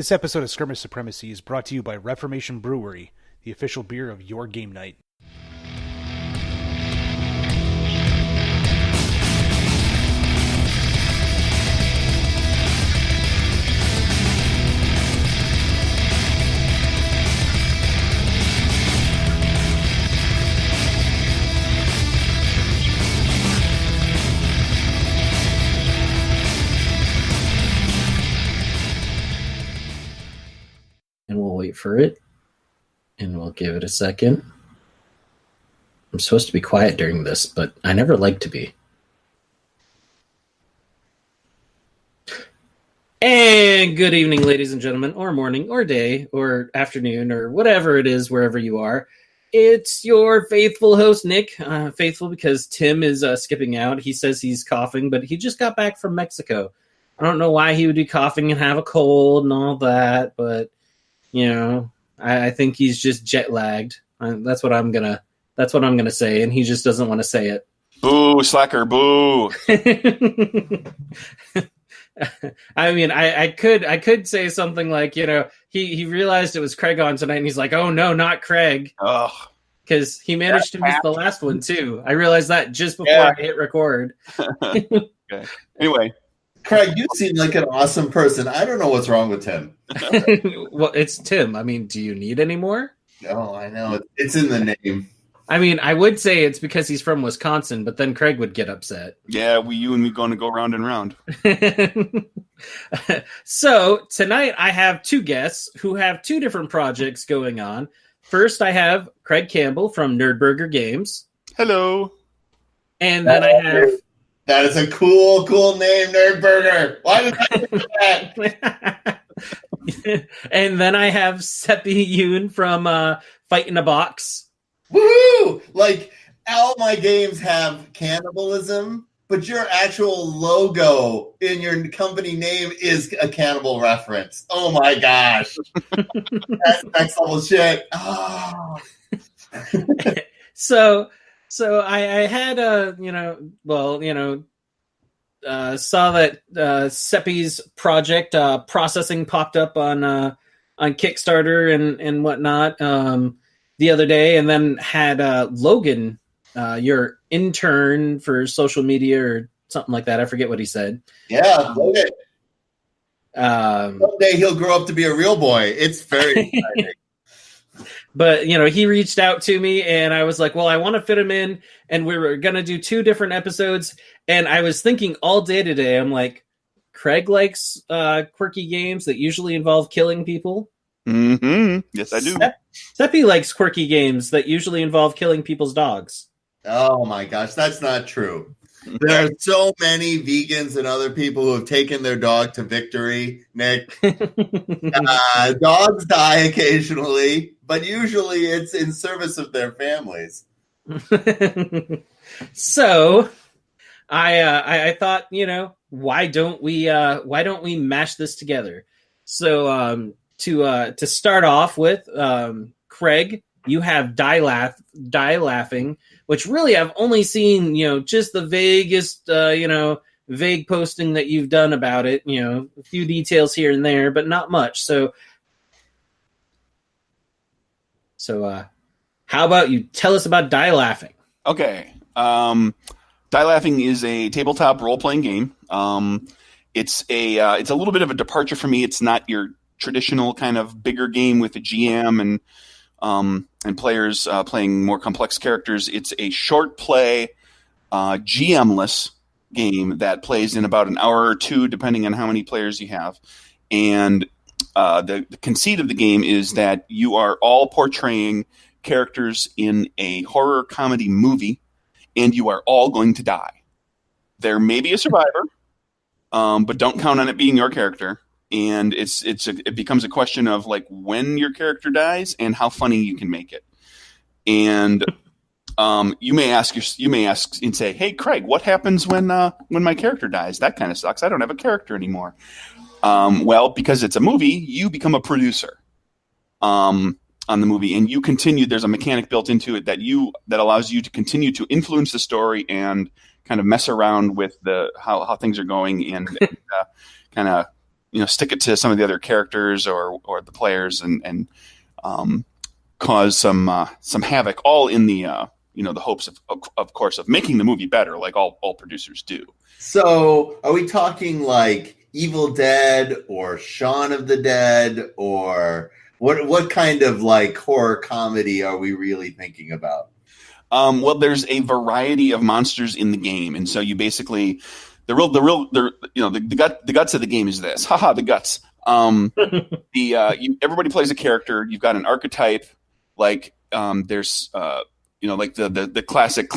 This episode of Skirmish Supremacy is brought to you by Reformation Brewery, the official beer of your game night. And we'll wait for it, and we'll give it a second. I'm supposed to be quiet during this, but I never like to be. And good evening, ladies and gentlemen, or morning, or day, or afternoon, or whatever it is, wherever you are. It's your faithful host, Nick. Faithful because Tim is skipping out. He says he's coughing, but he just got back from Mexico. I don't know why he would be coughing and have a cold and all that, but you know, I think he's just jet lagged. That's what I'm gonna say, and he just doesn't want to say it. Boo, slacker, boo. I mean, I could say something like, you know, he realized it was Craig on tonight, and he's like, oh no, not Craig, because he managed to miss the last one too. I realized that just before I hit record. Okay. Anyway. Craig, you seem like an awesome person. I don't know what's wrong with Tim. Well, it's Tim. I mean, do you need any more? No, I know. It's in the name. I mean, I would say it's because he's from Wisconsin, but then Craig would get upset. Yeah, you and me going to go round and round. So, tonight I have two guests who have two different projects going on. First, I have Craig Campbell from NerdBurger Games. Hello. And then I have... That is a cool name, NerdBurger. Why did I do that? And then I have Seppy Yoon from Fight in a Box. Woohoo! Like, all my games have cannibalism, but your actual logo in your company name is a cannibal reference. Oh my gosh. That's next level shit. Oh. So I had saw that Seppy's project processing popped up on Kickstarter and whatnot the other day, and then had Logan, your intern for social media or something like that. I forget what he said. Yeah, Logan. Someday he'll grow up to be a real boy. It's very exciting. But, you know, he reached out to me, and I was like, well, I want to fit him in, and we were going to do two different episodes. And I was thinking all day today, I'm like, Craig likes quirky games that usually involve killing people. Mm-hmm. Yes, I do. Seppy likes quirky games that usually involve killing people's dogs. Oh, my gosh, that's not true. There are so many vegans and other people who have taken their dog to victory, Nick. Dogs die occasionally, but usually it's in service of their families. So I thought, you know, why don't we mash this together? So to start off with, Craig, you have Die Laughing, which really I've only seen, you know, just the vaguest, vague posting that you've done about it, you know, a few details here and there, but not much. So how about you tell us about Die Laughing? Okay. Die Laughing is a tabletop role-playing game. It's a little bit of a departure for me. It's not your traditional kind of bigger game with a GM and players playing more complex characters. It's a short play, GM-less game that plays in about an hour or two, depending on how many players you have. And the conceit of the game is that you are all portraying characters in a horror comedy movie, and you are all going to die. There may be a survivor, but don't count on it being your character. And it becomes a question of like when your character dies and how funny you can make it. And you may ask and say, "Hey, Craig, what happens when my character dies? That kind of sucks. I don't have a character anymore." Well, because it's a movie, you become a producer on the movie, and you continue. There's a mechanic built into it that allows you to continue to influence the story and kind of mess around with how things are going and kind of stick it to some of the other characters or the players and cause some havoc, all in the the hopes of course of making the movie better, like all producers do. So are we talking like Evil Dead or Shaun of the Dead, or what kind of like horror comedy are we really thinking about? Well, there's a variety of monsters in the game, and so you basically the guts of the game is this. Haha, the guts. Everybody plays a character. You've got an archetype, like there's like the classic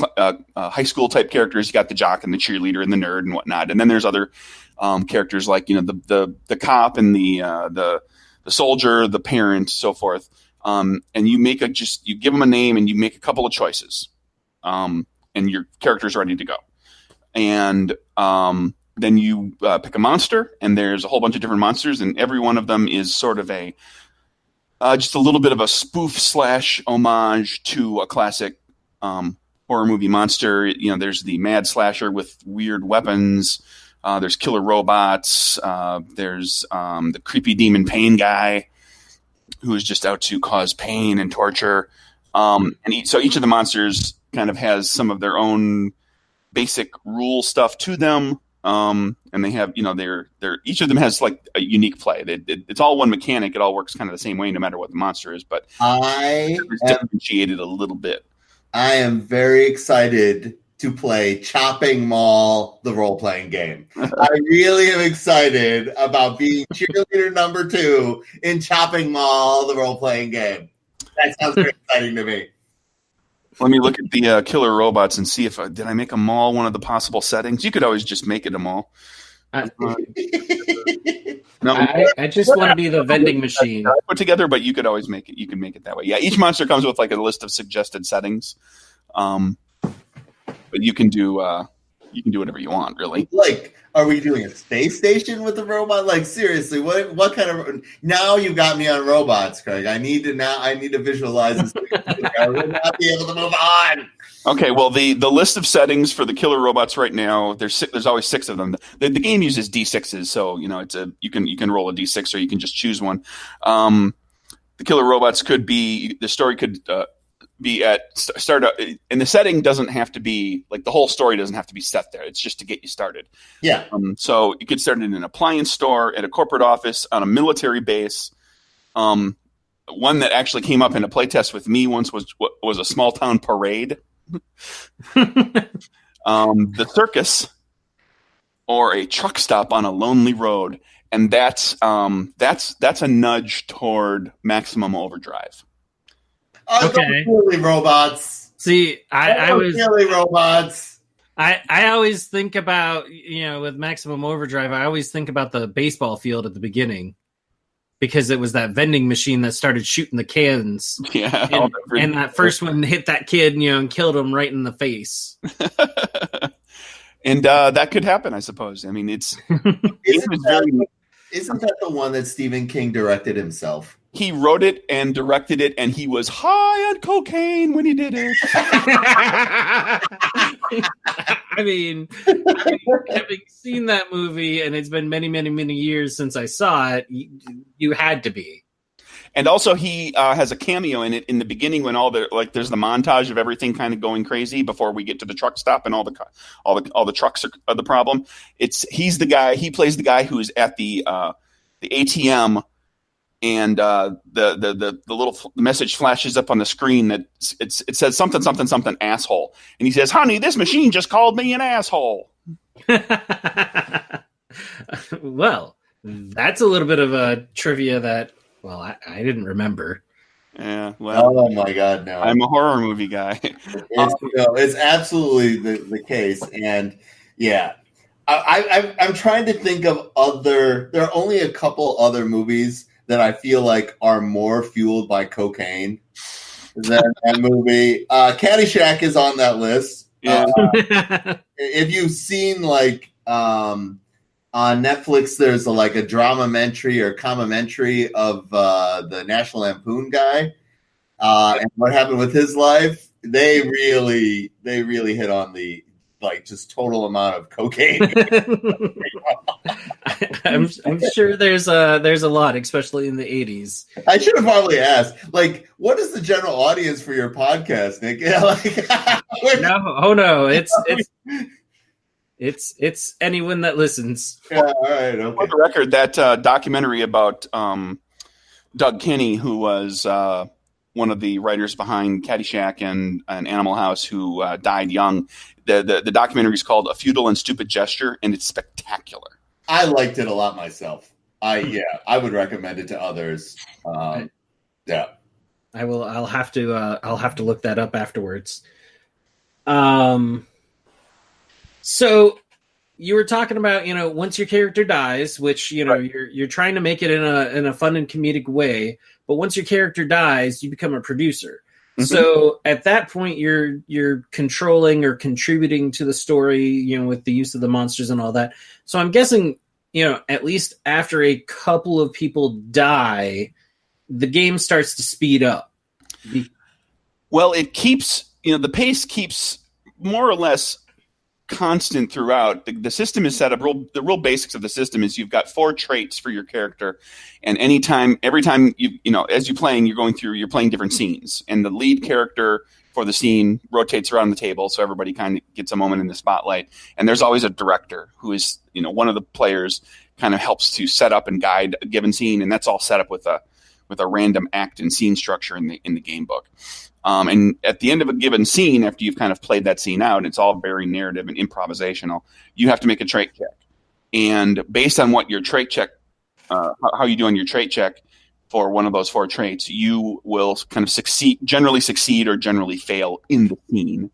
high school type characters. You got the jock and the cheerleader and the nerd and whatnot, and then there's other characters like the cop and the soldier, the parent, so forth. And you you give them a name and you make a couple of choices, and your character's ready to go. And then you pick a monster, and there's a whole bunch of different monsters, and every one of them is sort of a just a little bit of a spoof / homage to a classic horror movie monster. There's the mad slasher with weird weapons. There's killer robots. There's the creepy demon pain guy who is just out to cause pain and torture. So each of the monsters kind of has some of their own basic rule stuff to them. And they have, they're each of them has like a unique play. It's all one mechanic. It all works kind of the same way, no matter what the monster is. But it's differentiated a little bit. I am very excited to play Chopping Mall, the role-playing game. I really am excited about being cheerleader number 2 in Chopping Mall, the role-playing game. That sounds very exciting to me. Let me look at the killer robots and see if did I make a mall one of the possible settings. You could always just make it a mall. No, I just want to be the vending machine. I put together, but you could always make it. You can make it that way. Yeah, each monster comes with like a list of suggested settings, but you can do whatever you want, really. Like, are we doing a space station with a robot? Like, seriously, what kind of? Now you got me on robots, Craig. I need to visualize this. I will not be able to move on. Okay, well, the list of settings for the killer robots right now, there's always 6 of them. The game uses D6s, so you can roll a D6 or you can just choose one. The killer robots could be, the story could be at start, and the setting doesn't have to be like the whole story doesn't have to be set there. It's just to get you started. Yeah. So you could start in an appliance store, at a corporate office, on a military base. One that actually came up in a playtest with me once was a small town parade. The circus, or a truck stop on a lonely road, and that's a nudge toward Maximum Overdrive. Okay. Really robots. See, I was really robots. I always think about with Maximum Overdrive. I always think about the baseball field at the beginning, because it was that vending machine that started shooting the cans. Yeah, and that first one hit that kid, and killed him right in the face. And that could happen, I suppose. I mean, isn't that the one that Stephen King directed himself? He wrote it and directed it, and he was high on cocaine when he did it. I mean, having seen that movie, and it's been many, many, many years since I saw it, you had to be. And also, he has a cameo in it in the beginning when there's the montage of everything kind of going crazy before we get to the truck stop and all the trucks are the problem. He's the guy. He plays the guy who's at the ATM. And the little message flashes up on the screen that it says something asshole, and he says, "Honey, this machine just called me an asshole." Well, that's a little bit of a trivia that I didn't remember. Yeah. Well. Oh my God, no! I'm a horror movie guy. It's absolutely the case, and yeah, I'm trying to think of other. There are only a couple other movies that I feel like are more fueled by cocaine than that movie. Caddyshack is on that list. Yeah. If you've seen on Netflix, there's a drama-mentary or commentary of the National Lampoon guy and what happened with his life. They really hit on the just total amount of cocaine. I'm sure there's a lot, especially in the 80s. I should have probably asked, like, what is the general audience for your podcast, Nick? Yeah, like, No, it's anyone that listens. Yeah, all right, okay. For the record, that documentary about Doug Kinney, who was one of the writers behind Caddyshack and Animal House, who died young. The documentary is called A Futile and Stupid Gesture, and it's spectacular. I liked it a lot myself. I would recommend it to others. Yeah, I will. I'll have to look that up afterwards. So you were talking about, once your character dies, which Right. you're trying to make it in a fun and comedic way, but once your character dies, you become a producer. Mhm. So at that point, you're controlling or contributing to the story, with the use of the monsters and all that. So I'm guessing, at least after a couple of people die, the game starts to speed up. Well, it keeps, the pace keeps more or less constant throughout. The system is set up. The real basics of the system is you've got 4 traits for your character, and every time as you're playing, you're playing different scenes, and the lead character for the scene rotates around the table, so everybody kind of gets a moment in the spotlight. And there's always a director who is, one of the players kind of helps to set up and guide a given scene, and that's all set up with a random act and scene structure in the game book. And at the end of a given scene, after you've kind of played that scene out, it's all very narrative and improvisational. You have to make a trait check, and based on what your trait check, how you do on your trait check for one of those 4 traits, you will kind of generally succeed or generally fail in the scene.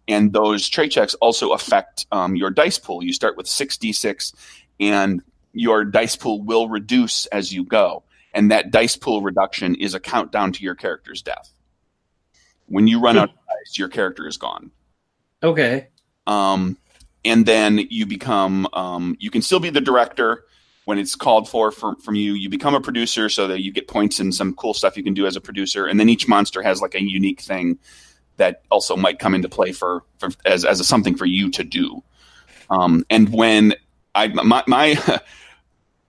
And those trait checks also affect your dice pool. You start with 6d6, and your dice pool will reduce as you go. And that dice pool reduction is a countdown to your character's death. When you run out of dice, your character is gone. Okay. And then you become, you can still be the director when it's called from you. You become a producer so that you get points and some cool stuff you can do as a producer. And then each monster has like a unique thing that also might come into play as something for you to do. And when my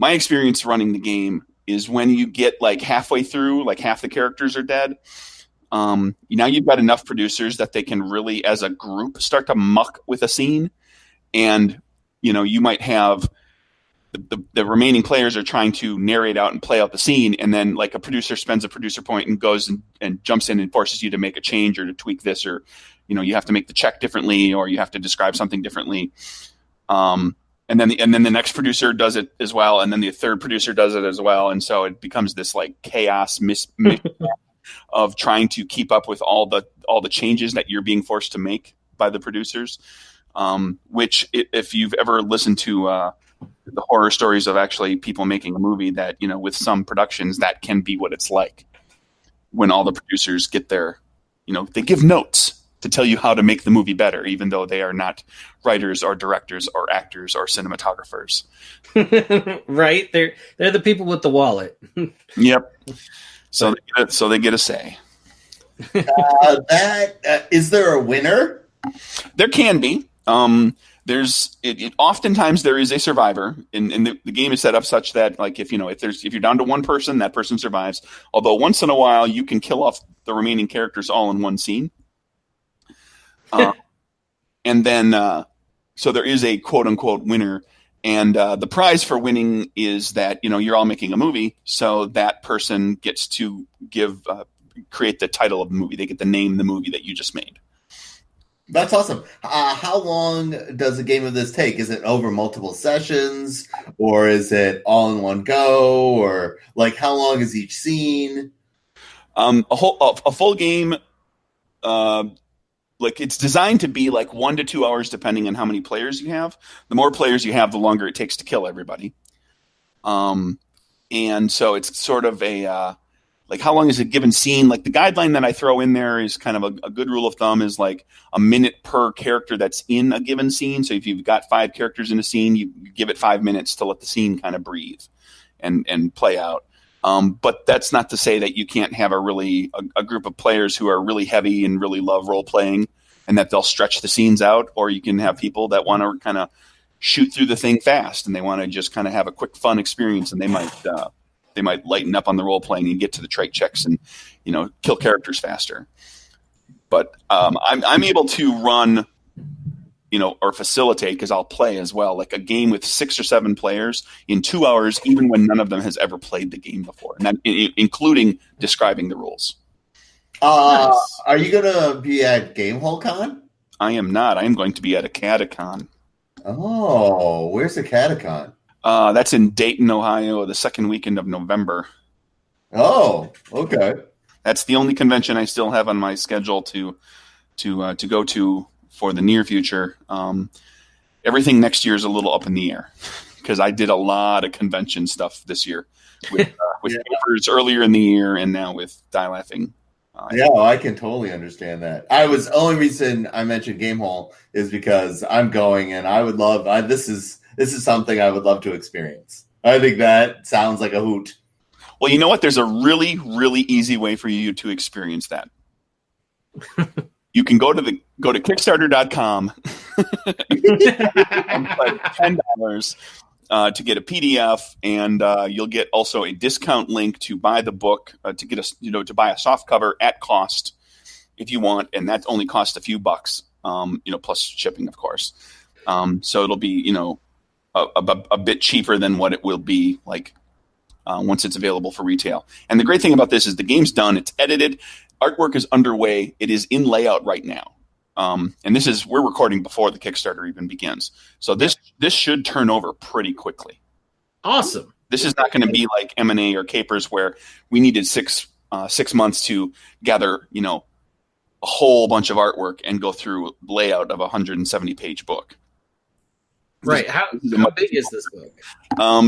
experience running the game is when you get like halfway through, like half the characters are dead. Now you've got enough producers that they can really, as a group, start to muck with a scene. And, you might have the remaining players are trying to narrate out and play out the scene. And then like a producer spends a producer point and goes and jumps in and forces you to make a change or to tweak this, or, you have to make the check differently, or you have to describe something differently. And then the next producer does it as well. And then the third producer does it as well. And so it becomes this like chaos of trying to keep up with all the changes that you're being forced to make by the producers. Which if you've ever listened to the horror stories of actually people making a movie, that, with some productions, that can be what it's like when all the producers get their, they give notes to tell you how to make the movie better, even though they are not writers or directors or actors or cinematographers. Right. They're the people with the wallet. Yep. So they get a say. Is there a winner? There can be. Oftentimes there is a survivor, and the game is set up such that, like, if you're down to one person, that person survives. Although once in a while you can kill off the remaining characters all in one scene. And then so there is a quote unquote winner, and the prize for winning is that you're all making a movie, so that person gets to create the title of the movie. They get to name the movie that you just made. That's awesome. How long does a game of this take? Is it over multiple sessions, or is it all in one go, or like how long is each scene? A full game, like it's designed to be like 1 to 2 hours, depending on how many players you have. The more players you have, the longer it takes to kill everybody. And so it's sort of like how long is a given scene? Like the guideline that I throw in there is kind of a good rule of thumb is like a minute per character that's in a given scene. So if you've got 5 characters in a scene, you give it 5 minutes to let the scene kind of breathe and play out. But that's not to say that you can't have a group of players who are really heavy and really love role playing, and that they'll stretch the scenes out, or you can have people that want to kind of shoot through the thing fast, and they want to just kind of have a quick, fun experience, and they might lighten up on the role playing and get to the trait checks and kill characters faster. But I'm able to run, or facilitate, because I'll play as well, like a game with 6 or 7 players in 2 hours, even when none of them has ever played the game before, and that, including describing the rules. Nice. Are you going to be at Gamehole Con? I am not. I am going to be at a Catacon. Oh, where's the Catacon? That's in Dayton, Ohio, the second weekend of November. Oh, okay. That's the only convention I still have on my schedule to go to for the near future. Everything next year is a little up in the air because I did a lot of convention stuff this year with papers earlier in the year, and now with Die Laughing. I can totally understand that. Only reason I mentioned Gamehole is because I'm going, and I would love. This is something I would love to experience. I think that sounds like a hoot. Well, you know what? There's a really, really easy way for you to experience that. You can go to Kickstarter.com and pledge $10 to get a PDF, and you'll get also a discount link to buy the book, to buy a soft cover at cost if you want, and that only costs a few bucks, plus shipping, of course. So it'll be a bit cheaper than what it will be like once it's available for retail. And the great thing about this is the game's done, it's edited, artwork is underway, it is in layout right now. And we're recording before the Kickstarter even begins. So this should turn over pretty quickly. Awesome. This is not going to be like M&A or Capers where we needed 6 months to gather, a whole bunch of artwork and go through layout of a 170-page book. Right. How big is this book?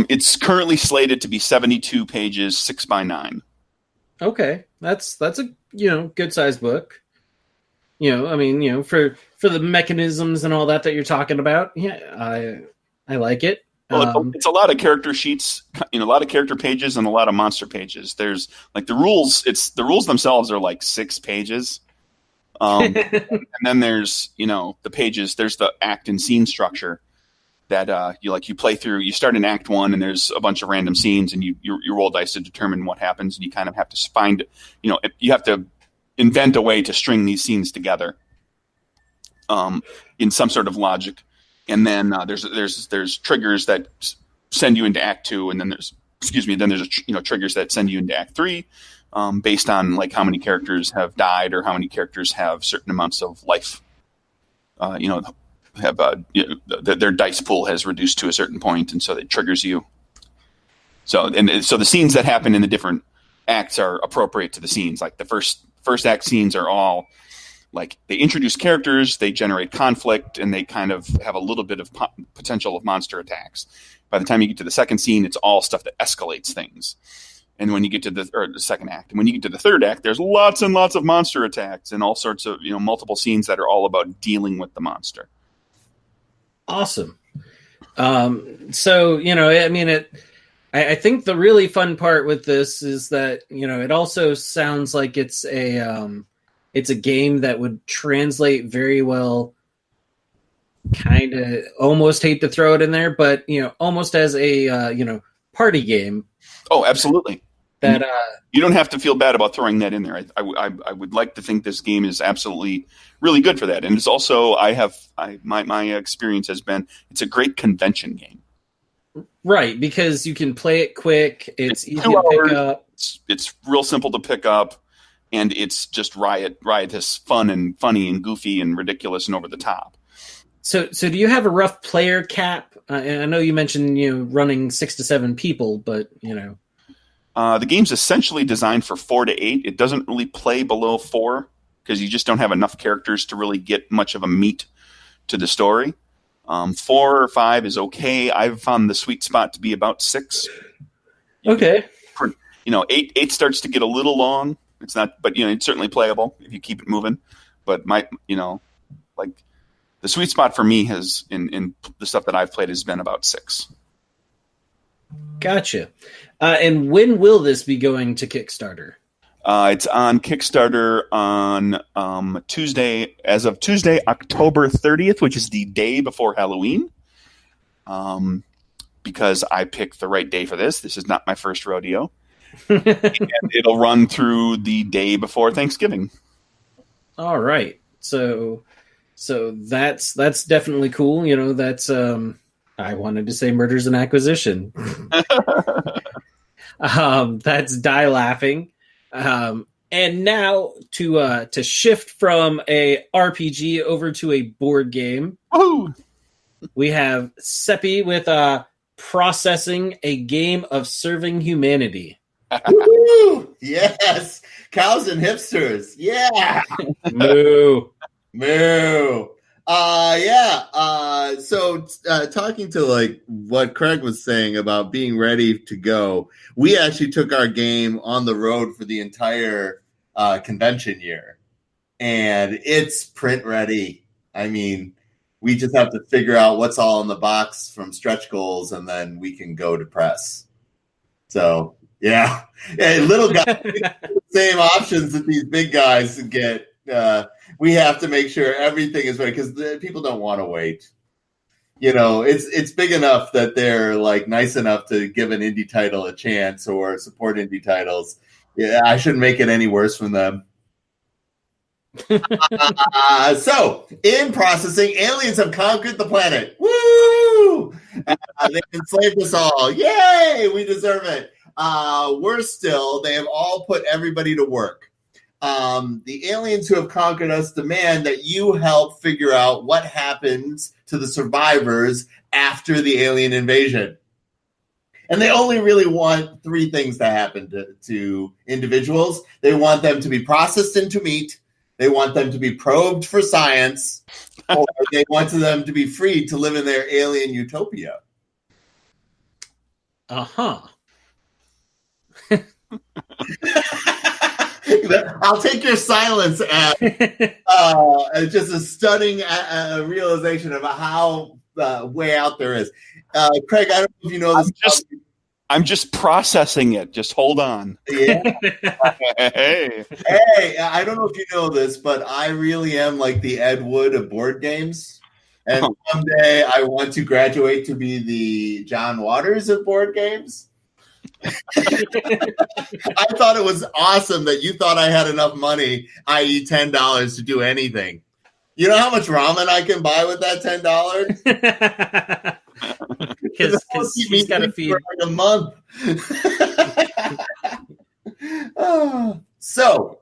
It's currently slated to be 72 pages, 6x9. Okay. That's a good sized book. For the mechanisms and all that you're talking about, I like it. Well, it's a lot of character sheets, a lot of character pages, and a lot of monster pages. There's like the rules. The rules themselves are like 6 pages, and then there's the pages. There's the act and scene structure that you play through. You start in Act 1, and there's a bunch of random scenes, and you roll dice to determine what happens, and you kind of have to find, you have to invent a way to string these scenes together in some sort of logic. And then there's triggers that send you into Act 2, and then there's triggers that send you into Act 3 based on like how many characters have died or how many characters have certain amounts of life. Their dice pool has reduced to a certain point, and so it triggers you. So the scenes that happen in the different acts are appropriate to the scenes. Like the first act scenes are all like they introduce characters, they generate conflict, and they kind of have a little bit of potential of monster attacks. By the time you get to the second scene, it's all stuff that escalates things. And when you get to the second act, and when you get to the third act, there's lots and lots of monster attacks and all sorts of multiple scenes that are all about dealing with the monster. Awesome. I think the really fun part with this is that it also sounds like it's a game that would translate very well. Kind of almost hate to throw it in there, but almost as a party game. Oh, absolutely. That you don't have to feel bad about throwing that in there. I would like to think this game is absolutely really good for that, and it's also my experience has been it's a great convention game. Right, because you can play it quick. It's easy to pick up. It's real simple to pick up, and it's just riotous, fun and funny and goofy and ridiculous and over the top. So do you have a rough player cap? And I know you mentioned running 6 to 7 people, but the game's essentially designed for 4 to 8. It doesn't really play below 4 because you just don't have enough characters to really get much of a meat to the story. 4 or 5 is okay. I've found the sweet spot to be about 6. Okay. 8 starts to get a little long. It's not, but it's certainly playable if you keep it moving. But the sweet spot for me has in the stuff that I've played has been about 6. Gotcha. And when will this be going to Kickstarter? It's on Kickstarter on Tuesday, as of Tuesday, October 30th, which is the day before Halloween. because I picked the right day for this. This is not my first rodeo. And it'll run through the day before Thanksgiving. All right. So that's definitely cool. You know, that's I wanted to say Murders and Acquisition. That's Die Laughing. And now to shift from a RPG over to a board game. Woo! We have Seppy with Processing, a Game of Serving Humanity. Woo! Yes, cows and hipsters. Yeah, Moo. moo. So talking to like what Craig was saying about being ready to go, we actually took our game on the road for the entire convention year, and it's print ready. I mean, we just have to figure out what's all in the box from stretch goals, and then we can go to press. So. Yeah, little guys same options that these big guys get. We have to make sure everything is ready because people don't want to wait. You know, it's big enough that they're like nice enough to give an indie title a chance or support indie titles. Yeah, I shouldn't make it any worse from them. So, in processing, aliens have conquered the planet. Woo! They've enslaved us all. Yay! We deserve it. Worse still, they have all put everybody to work. The aliens who have conquered us demand that you help figure out what happens to the survivors after the alien invasion. And they only really want three things to happen to individuals. They want them to be processed into meat, they want them to be probed for science, or they want them to be freed to live in their alien utopia. Uh-huh. I'll take your silence as just a stunning realization of how way out there is. Craig, I don't know if you know this. I'm just processing it. Just hold on. Yeah. Hey, I don't know if you know this, but I really am like the Ed Wood of board games. And someday I want to graduate to be the John Waters of board games. I thought it was awesome that you thought I had enough money, i.e. $10, to do anything. You know how much ramen I can buy with that $10? Because he's got to feed for like a month. So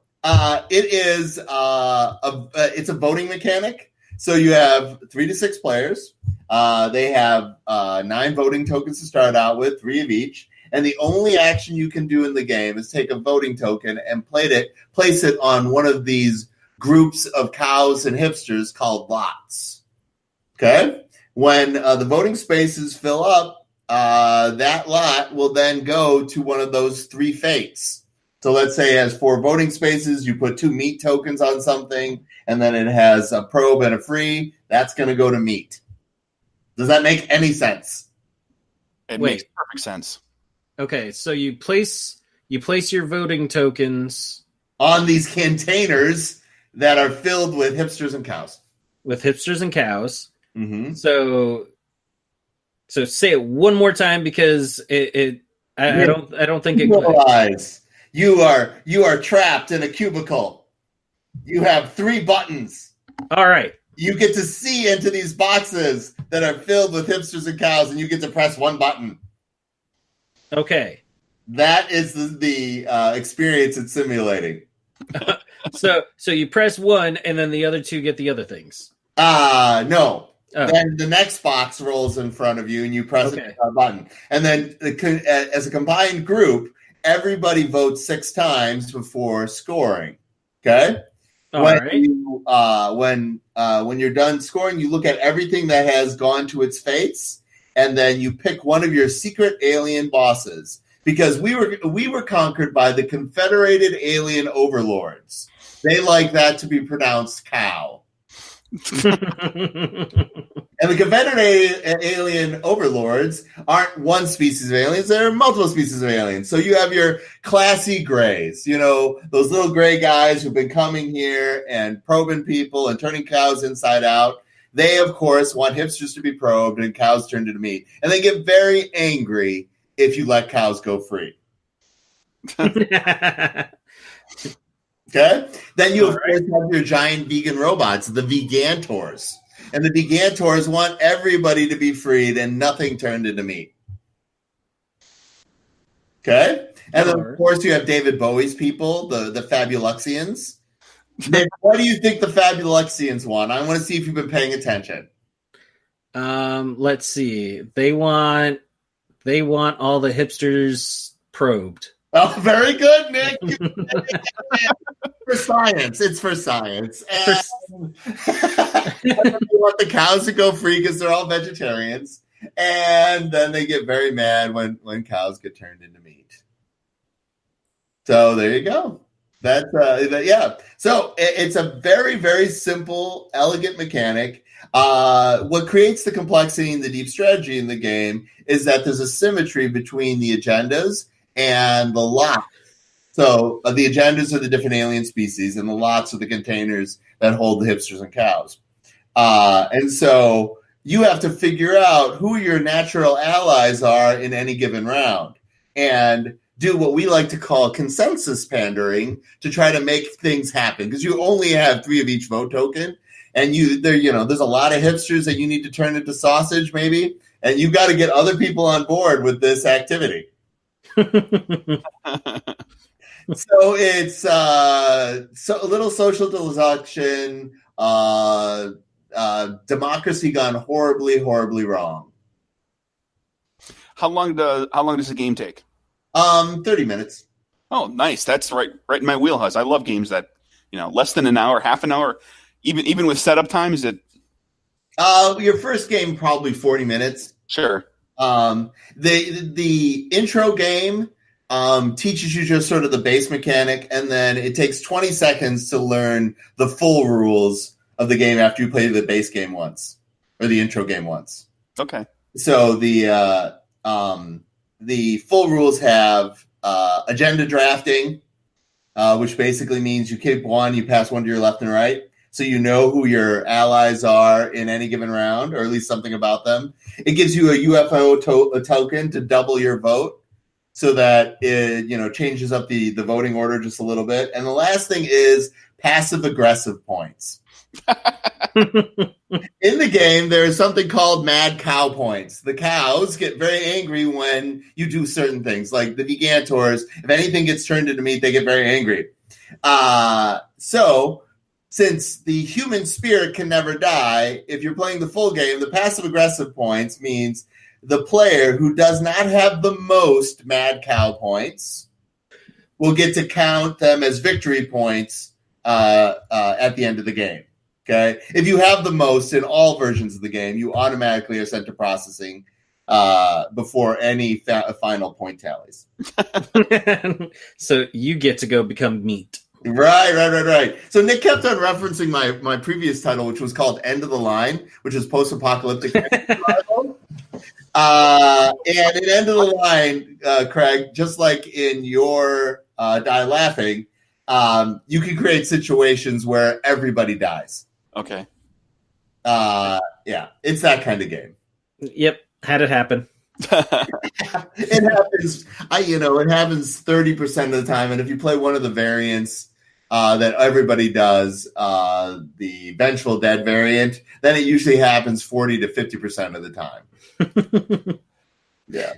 it is it's a voting mechanic. So you have 3 to 6 players. They have 9 voting tokens to start out with, 3 of each. And the only action you can do in the game is take a voting token and place it on one of these groups of cows and hipsters called lots. Okay? When the voting spaces fill up, that lot will then go to one of those 3 fates. So let's say it has 4 voting spaces. You put 2 meat tokens on something, and then it has a probe and a free. That's going to go to meat. Does that make any sense? It makes perfect sense. Okay, so you place your voting tokens on these containers that are filled with hipsters and cows. With hipsters and cows. Mm-hmm. So say it one more time because I don't think it realize you are trapped in a cubicle. You have 3 buttons. All right. You get to see into these boxes that are filled with hipsters and cows, and you get to press 1 button. Okay. That is the experience it's simulating. So you press 1, and then the other 2 get the other things. No. Oh. Then the next box rolls in front of you, and you press a button. And then as a combined group, everybody votes 6 times before scoring. Okay? When you're done scoring, you look at everything that has gone to its fates, and then you pick one of your secret alien bosses. Because we were conquered by the Confederated Alien Overlords. They like that to be pronounced cow. And the Confederated Alien Overlords aren't one species of aliens, there are multiple species of aliens. So you have your classy grays, you know, those little gray guys who've been coming here and probing people and turning cows inside out. They, of course, want hipsters to be probed and cows turned into meat. And they get very angry if you let cows go free. Okay? Then you, of course, have your giant vegan robots, the Vegantors. And the Vegantors want everybody to be freed and nothing turned into meat. Okay? And then, of course, you have David Bowie's people, the Fabuluxians. Nick, what do you think the Fabuluxians want? I want to see if you've been paying attention. Let's see. They want all the hipsters probed. Oh, very good, Nick. For science. It's for science. And you want the cows to go free because they're all vegetarians. And then they get very mad when cows get turned into meat. So there you go. That's yeah. So it's a very, very simple, elegant mechanic. What creates the complexity and the deep strategy in the game is that there's a symmetry between the agendas and the lots. So the agendas are the different alien species, and the lots are the containers that hold the hipsters and cows. And so you have to figure out who your natural allies are in any given round, and do what we like to call consensus pandering to try to make things happen, because you only have 3 of each vote token, and there's a lot of hipsters that you need to turn into sausage, maybe, and you've got to get other people on board with this activity. So it's a little social deduction, democracy gone horribly, horribly wrong. How long does the game take? 30 minutes. Oh, nice. That's right in my wheelhouse. I love games that, less than an hour, half an hour, even with setup time. Is it? Your first game, probably 40 minutes. Sure. The intro game teaches you just sort of the base mechanic, and then it takes 20 seconds to learn the full rules of the game after you play the base game once, or the intro game once. Okay. So the full rules have agenda drafting, which basically means you keep one, you pass one to your left and right, so you know who your allies are in any given round, or at least something about them. It gives you a UFO token to double your vote, so that it changes up the voting order just a little bit. And the last thing is passive-aggressive points. In the game, there is something called mad cow points. The cows get very angry when you do certain things, like the Vegantors. If anything gets turned into meat, they get very angry. So, since the human spirit can never die, if you're playing the full game, the passive-aggressive points means the player who does not have the most mad cow points will get to count them as victory points at the end of the game. Okay, if you have the most in all versions of the game, you automatically are sent to processing before any final point tallies. So you get to go become meat. Right. So Nick kept on referencing my previous title, which was called End of the Line, which is post-apocalyptic survival. And in End of the Line, Craig, just like in your Die Laughing, you can create situations where everybody dies. Okay. Yeah, it's that kind of game. Yep, had it happen. It happens. It happens 30% of the time, and if you play one of the variants that everybody does, the Vengeful Dead variant, then it usually happens 40 to 50% of the time. Yeah.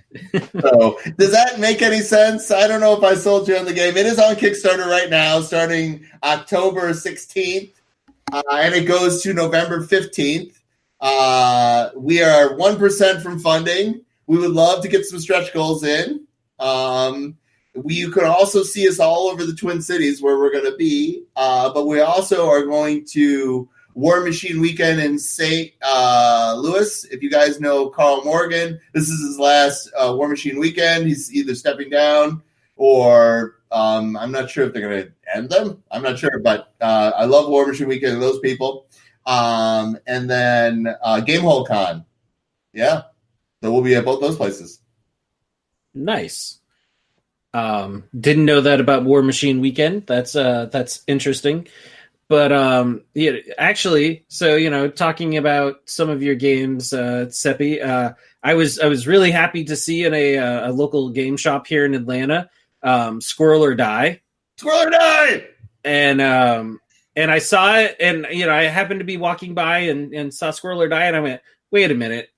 So, does that make any sense? I don't know if I sold you on the game. It is on Kickstarter right now, starting October 16th. And it goes to November 15th. We are 1% from funding. We would love to get some stretch goals in. You can also see us all over the Twin Cities where we're going to be. But we also are going to War Machine Weekend in St. Louis. If you guys know Carl Morgan, this is his last War Machine Weekend. He's either stepping down or I'm not sure if they're going to end them. I'm not sure, but I love War Machine Weekend and those people. And then Gamehole Con. Yeah. So we'll be at both those places. Nice. Didn't know that about War Machine Weekend. That's interesting. But yeah, actually, so talking about some of your games, Seppy, I was really happy to see in a local game shop here in Atlanta, Squirrel or Die. Squirrel or Die! And I saw it, and I happened to be walking by and saw Squirrel or Die, and I went, wait a minute,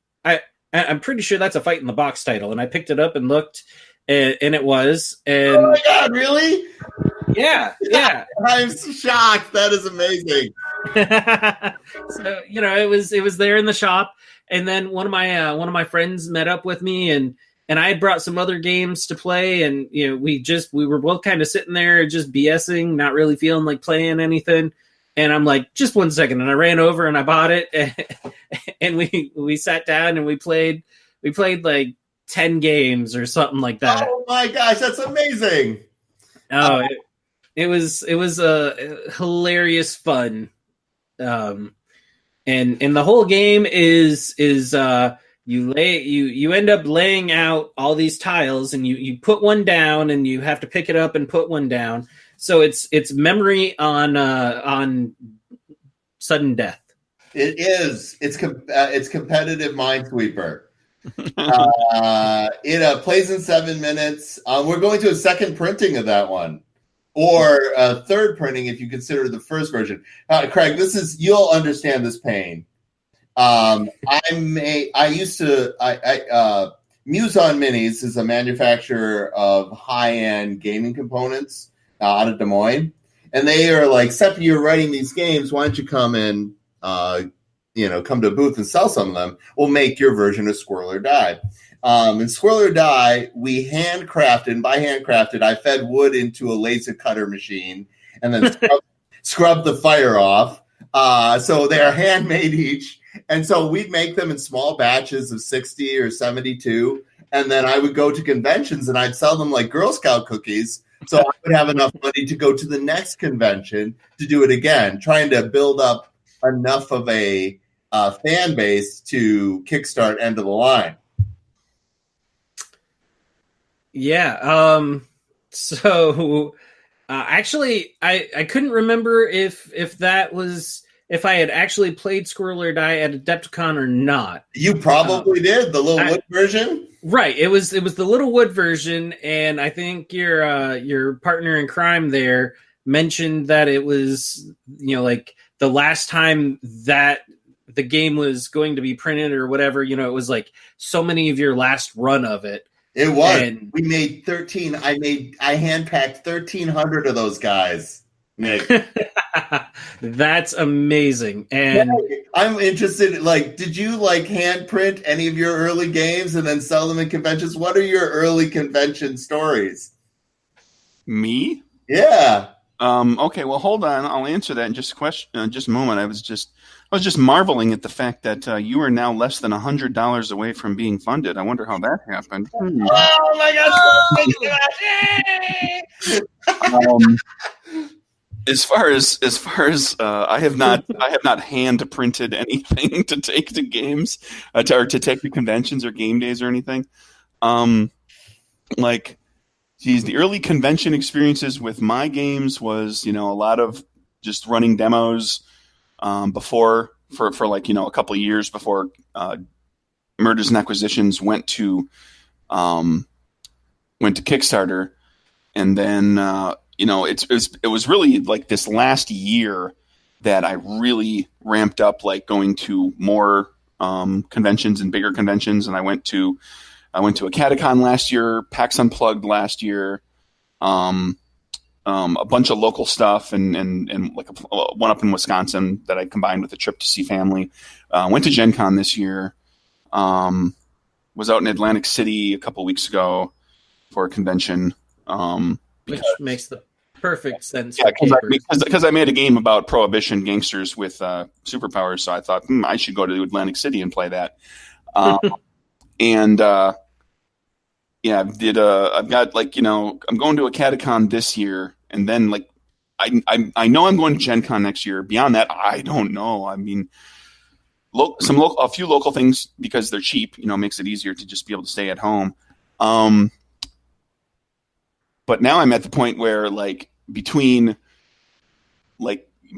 I'm pretty sure that's a Fight in the Box title, and I picked it up and looked, and it was. And oh my god, really? Yeah. I'm shocked. That is amazing. So it was there in the shop, and then one of my friends met up with me, and I had brought some other games to play, and we were both kind of sitting there just BSing, not really feeling like playing anything. And I'm like, just 1 second, and I ran over and I bought it, and we sat down and we played like 10 games or something like that. Oh my gosh, that's amazing. Oh, it was a hilarious fun. And the whole game is you end up laying out all these tiles, and you put one down, and you have to pick it up and put one down. So it's memory on sudden death. It is. It's competitive Minesweeper. It plays in 7 minutes. We're going to a second printing of that one, or a third printing if you consider the first version. Craig, you'll understand this pain. Muse on Minis is a manufacturer of high-end gaming components out of Des Moines, and they are like, Seppy, you're writing these games, why don't you come and come to a booth and sell some of them? We'll make your version of Squirrel or Die. In Squirrel or Die, we handcrafted, and by handcrafted, I fed wood into a laser cutter machine and then scrubbed the fire off. So they are handmade each. And so we'd make them in small batches of 60 or 72. And then I would go to conventions and I'd sell them like Girl Scout cookies. So I would have enough money to go to the next convention to do it again, trying to build up enough of a fan base to kickstart End of the Line. Yeah. So actually, I couldn't remember if I had actually played Squirrel or Die at Adepticon or not. You probably did, the little wood version. Right. It was the little wood version, and I think your partner in crime there mentioned that it was like the last time that the game was going to be printed or whatever. It was like so many of your last run of it. It was. And we made 13. I hand packed 1,300 of those guys, Nick. That's amazing. And I'm interested, did you hand print any of your early games and then sell them in conventions? What are your early convention stories? Me? Yeah. Okay, well, hold on. I'll answer that in just a moment. I was just marveling at the fact that you are now less than $100 away from being funded. I wonder how that happened. Oh my gosh! As far as I have not hand printed anything to take to games, or to take to conventions or game days or anything. The early convention experiences with my games was a lot of just running demos before for a couple of years before Murders and Acquisitions went to Kickstarter, and then. It was really like this last year that I really ramped up, going to more conventions and bigger conventions. And I went to a Catacon last year, PAX Unplugged last year, a bunch of local stuff, and one up in Wisconsin that I combined with a trip to see family. Went to Gen Con this year. Was out in Atlantic City a couple weeks ago for a convention. Which makes the perfect sense. Yeah, because I made a game about Prohibition gangsters with superpowers, so I thought I should go to Atlantic City and play that. I've got I'm going to a Catacon this year, and then I know I'm going to Gen Con next year. Beyond that, I don't know. I mean, a few local things because they're cheap. Makes it easier to just be able to stay at home. But now I'm at the point where between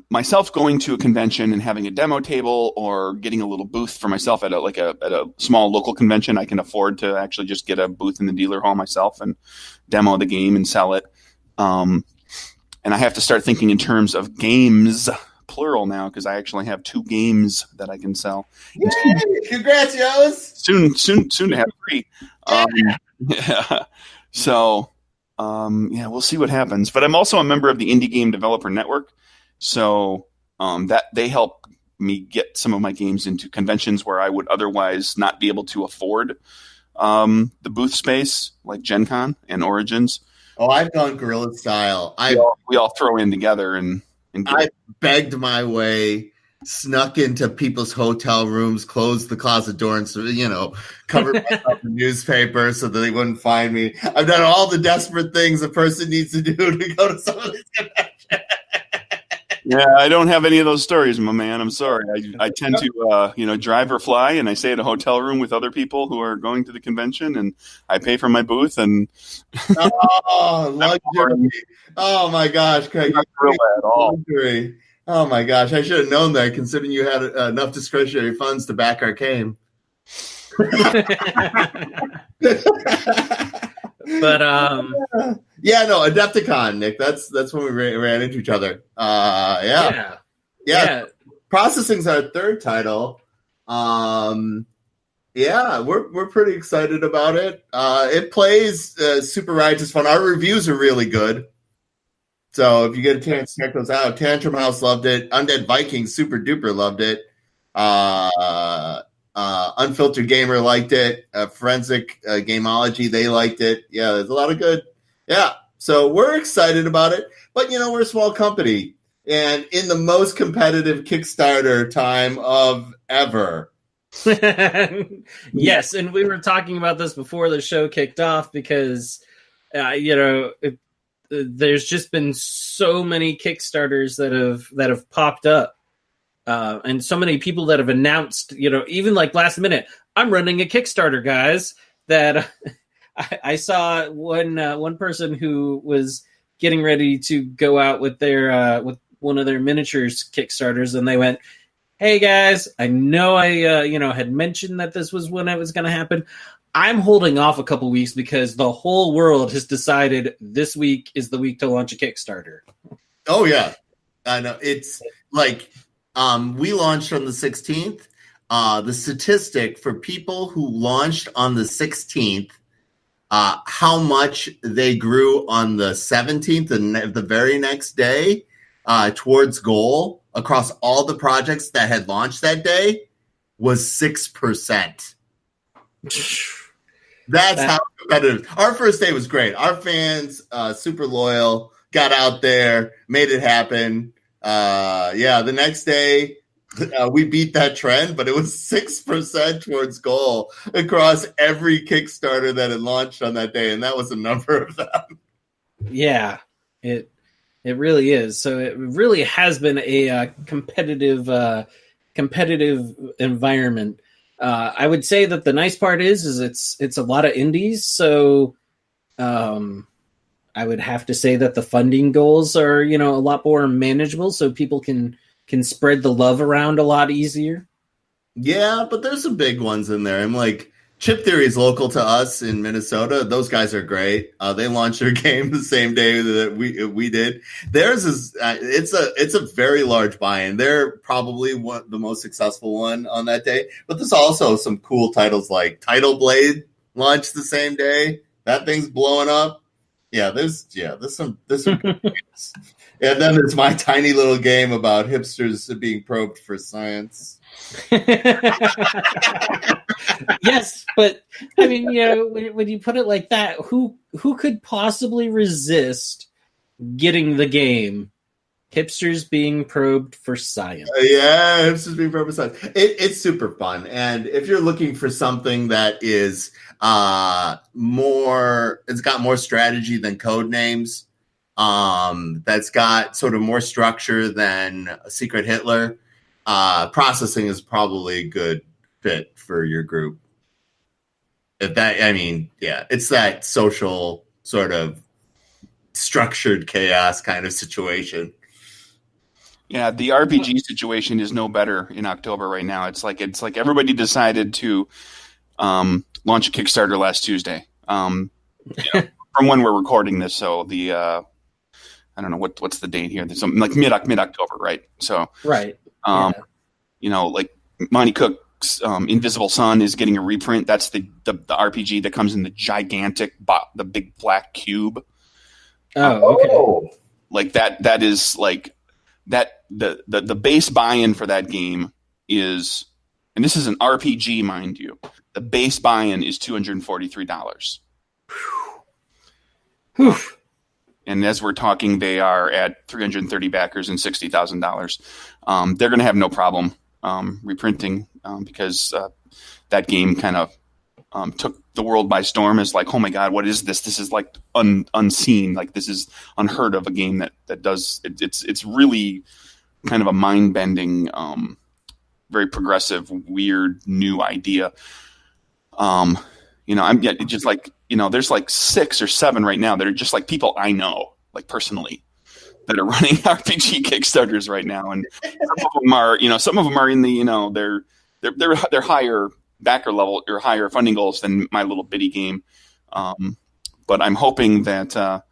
myself going to a convention and having a demo table or getting a little booth for myself at a small local convention, I can afford to actually just get a booth in the dealer hall myself and demo the game and sell it. And I have to start thinking in terms of games, plural now, because I actually have 2 games that I can sell. Yay! Congrats, Yos! Soon to have 3. Yeah. So, we'll see what happens. But I'm also a member of the Indie Game Developer Network, so that they help me get some of my games into conventions where I would otherwise not be able to afford the booth space, like Gen Con and Origins. Oh, I've gone guerrilla style. We all throw in together and I begged my way, snuck into people's hotel rooms, closed the closet door, and covered myself in newspaper so that they wouldn't find me. I've done all the desperate things a person needs to do to go to some of these conventions. Yeah, I don't have any of those stories, my man. I'm sorry. I tend to, drive or fly, and I stay at a hotel room with other people who are going to the convention, and I pay for my booth. And luxury! Oh my gosh, Craig, not real at all. Luxury. Oh my gosh, I should have known that, considering you had enough discretionary funds to back our game. But Adepticon, Nick. That's when we ran into each other. Yeah. Processing's our 3rd title. We're pretty excited about it. It plays super righteous fun. Our reviews are really good. So if you get a chance to check those out, Tantrum House loved it. Undead Vikings super duper loved it. Unfiltered Gamer liked it. Forensic Gameology, they liked it. Yeah, there's a lot of good. Yeah, so we're excited about it. But, we're a small company. And in the most competitive Kickstarter time of ever. Yes, and we were talking about this before the show kicked off because, there's just been so many Kickstarters that have popped up. And so many people that have announced, even like last minute, I'm running a Kickstarter, guys, that I saw one person who was getting ready to go out with their with one of their miniatures Kickstarters, and they went, "Hey guys, I know I had mentioned that this was when it was going to happen. I'm holding off a couple weeks because the whole world has decided this week is the week to launch a Kickstarter." Oh yeah, I know. It's like we launched on the 16th. The statistic for people who launched on the 16th, how much they grew on the 17th, the very next day, towards goal across all the projects that had launched that day was 6%. That's how competitive. Our first day was great. Our fans, super loyal, got out there, made it happen. The next day, we beat that trend, but it was 6% towards goal across every Kickstarter that had launched on that day, and that was a number of them. Yeah, it really is. So it really has been a competitive environment. I would say that the nice part is it's a lot of indies. So I would have to say that the funding goals are, a lot more manageable, so people can spread the love around a lot easier. Yeah, but there's some big ones in there. I'm like, Chip Theory is local to us in Minnesota. Those guys are great. They launched their game the same day that we did. Theirs is it's a very large buy-in. They're probably the most successful one on that day. But there's also some cool titles like Tidal Blade launched the same day. That thing's blowing up. There's some good games. And then there's my tiny little game about hipsters being probed for science. Yes, but I mean, when you put it like that, who could possibly resist getting the game? Hipsters being probed for science. Hipsters being probed for science. It's super fun, and if you're looking for something that is it's got more strategy than Codenames, that's got sort of more structure than Secret Hitler. Processing is probably a good fit for your group. It's that social sort of structured chaos kind of situation. Yeah, the RPG situation is no better in October right now. It's like everybody decided to launch a Kickstarter last Tuesday. From when we're recording this, so the I don't know what's the date here. There's something like mid October, right? So Right. Like Monty Cook's Invisible Sun is getting a reprint. That's the RPG that comes in the gigantic, the big black cube. Oh, okay. Like that is like that the base buy-in for that game is, and this is an RPG, mind you, the base buy-in is $243. Whew. And as we're talking, they are at 330 backers and $60,000. They're going to have no problem reprinting because that game kind of took the world by storm. As like, oh my god, what is this? This is like unseen. Like this is unheard of. A game that does it's really kind of a mind bending, very progressive, weird new idea. I'm just like, there's like 6 or 7 right now that are just like people I know, like personally, that are running RPG Kickstarters right now, and some of them are in the they're higher backer level or higher funding goals than my little bitty game. But I'm hoping that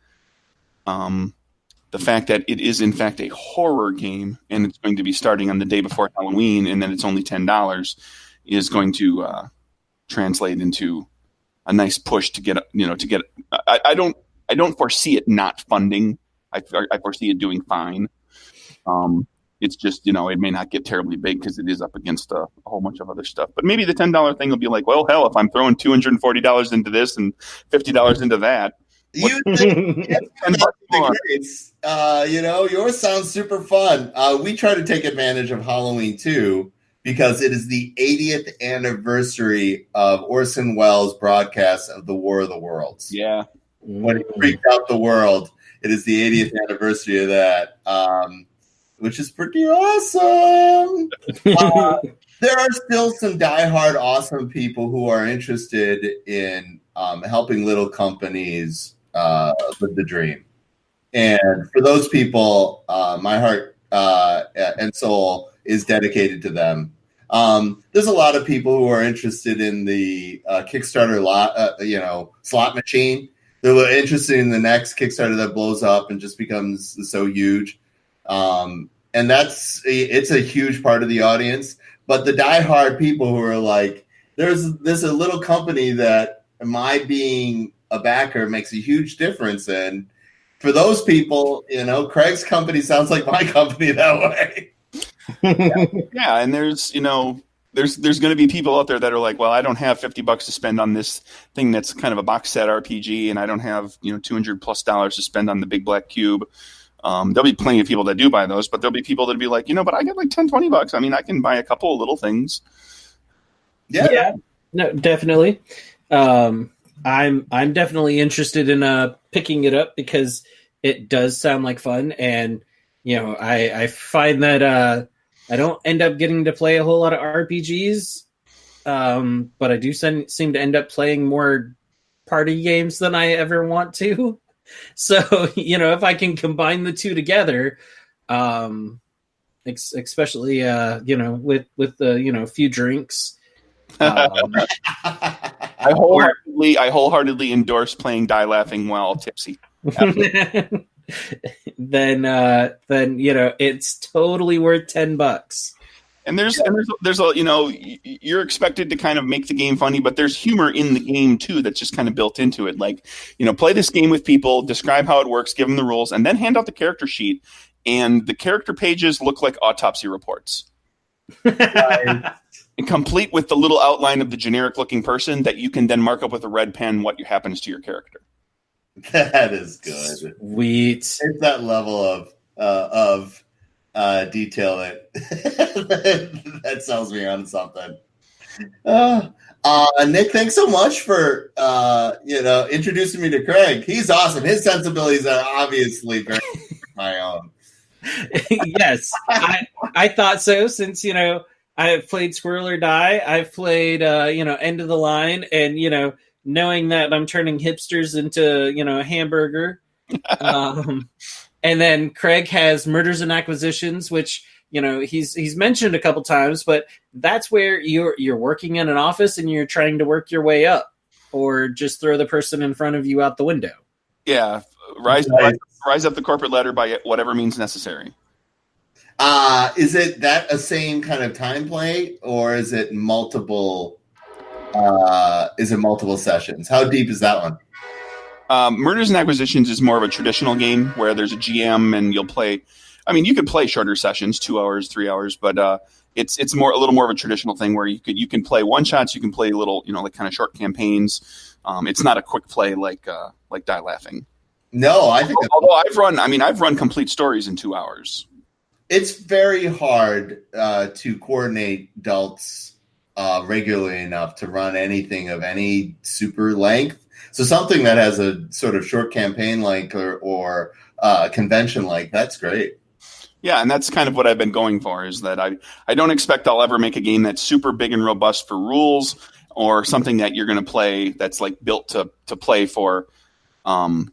the fact that it is in fact a horror game and it's going to be starting on the day before Halloween, and then it's only $10, is going to translate into a nice push to get. I don't foresee it not funding. I foresee it doing fine. It's just, it may not get terribly big because it is up against a whole bunch of other stuff. But maybe the $10 thing will be like, well, hell, if I'm throwing $240 into this and $50 into that. You think yours sounds super fun. We try to take advantage of Halloween too, because it is the 80th anniversary of Orson Welles' broadcast of the War of the Worlds. Yeah. When he freaked out the world, it is the 80th anniversary of that, which is pretty awesome. There are still some diehard awesome people who are interested in helping little companies live the dream. And for those people, my heart and soul is dedicated to them. There's a lot of people who are interested in the Kickstarter slot machine. They're interested in the next Kickstarter that blows up and just becomes so huge. And it's a huge part of the audience. But the diehard people who are like, there's a little company that my being a backer makes a huge difference in. For those people, Craig's company sounds like my company that way. Yeah, and there's going to be people out there that are like, well, I don't have $50 to spend on this thing that's kind of a box set RPG, and I don't have $200+ to spend on the big black cube. There'll be plenty of people that do buy those, but there'll be people that'll be like, but I get like $10-20. I mean, I can buy a couple of little things. Yeah. No, definitely. I'm definitely interested in picking it up because it does sound like fun, and I find that I don't end up getting to play a whole lot of RPGs, but I do seem to end up playing more party games than I ever want to. So, if I can combine the two together, especially, with the, few drinks. I wholeheartedly endorse playing Die Laughing while tipsy. Then it's totally worth $10. And there's you're expected to kind of make the game funny, but there's humor in the game too that's just kind of built into it. Like, play this game with people, describe how it works, give them the rules, and then hand out the character sheet. And the character pages look like autopsy reports. And complete with the little outline of the generic looking person that you can then mark up with a red pen what happens to your character. That is good. Sweet. It's that level of detail that sells me on something. Nick, thanks so much for introducing me to Craig. He's awesome. His sensibilities are obviously very my own. Yes, I thought so. Since I've played Squirrel or Die, I've played End of the Line, and knowing that I'm turning hipsters into a hamburger. And then Craig has Murders and Acquisitions, which he's mentioned a couple times, but that's where you're working in an office and you're trying to work your way up, or just throw the person in front of you out the window. Yeah, rise up the corporate ladder by whatever means necessary. Is it that a same kind of time play, or is it multiple? Multiple sessions? How deep is that one? Murders and Acquisitions is more of a traditional game where there's a GM and you'll play. I mean, you could play shorter sessions, 2 hours, 3 hours, but it's a little more of a traditional thing where you can play one shots, you can play little, like kind of short campaigns. It's not a quick play like Die Laughing. No, I think. Although I've run complete stories in 2 hours. It's very hard to coordinate adults regularly enough to run anything of any super length. So something that has a sort of short campaign like or convention like, that's great. Yeah, and that's kind of what I've been going for, is that I don't expect I'll ever make a game that's super big and robust for rules, or something that you're going to play that's like built to play for a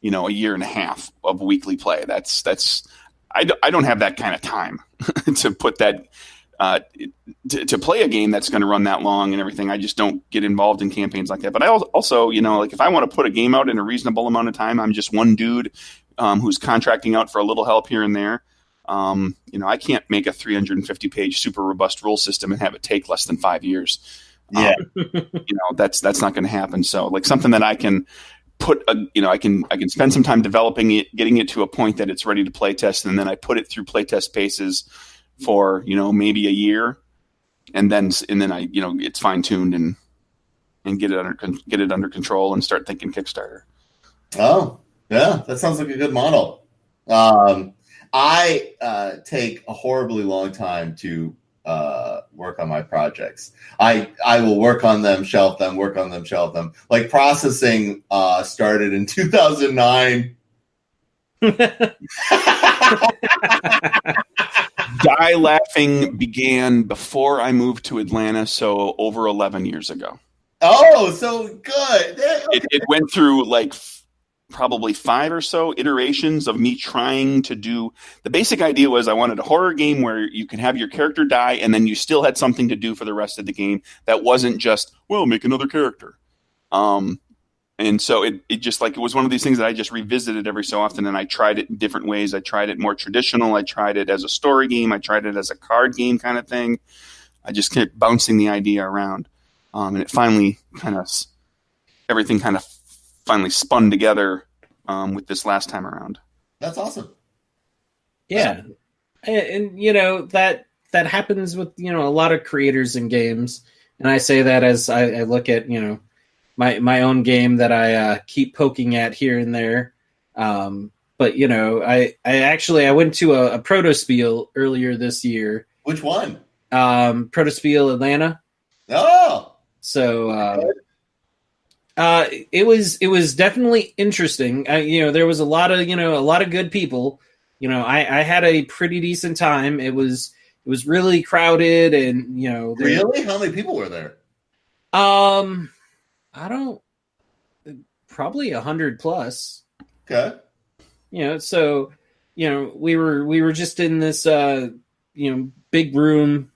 year and a half of weekly play. I don't have that kind of time to put that to play a game that's going to run that long and everything. I just don't get involved in campaigns like that. But I also, if I want to put a game out in a reasonable amount of time, I'm just one dude who's contracting out for a little help here and there. I can't make a 350-page super robust rule system and have it take less than 5 years. Yeah, that's not going to happen. So like something that I can put I can spend some time developing it, getting it to a point that it's ready to play test, and then I put it through playtest paces for maybe a year, and then I it's fine tuned and get it under control and start thinking Kickstarter. Oh yeah, that sounds like a good model. I take a horribly long time to work on my projects. I will work on them, shelf them, work on them, shelf them. Like processing started in 2009. Die Laughing began before I moved to Atlanta, so over 11 years ago. Oh, so good. It went through like probably 5 or so iterations of me trying to do. The basic idea was I wanted a horror game where you can have your character die and then you still had something to do for the rest of the game that wasn't just, well, make another character. And so it just like, it was one of these things that I just revisited every so often, and I tried it in different ways. I tried it more traditional. I tried it as a story game. I tried it as a card game kind of thing. I just kept bouncing the idea around. And it finally everything finally spun together with this last time around. That's awesome. Yeah. And that happens with, a lot of creators in games. And I say that as I look at, my own game that I keep poking at here and there. But I went to a Protospiel earlier this year. Which one? Protospiel Atlanta. Oh, so it was definitely interesting. There was a lot of good people. I had a pretty decent time. It was really crowded, and really, how many people were there? Probably 100 plus. Okay. So we were just in this big room.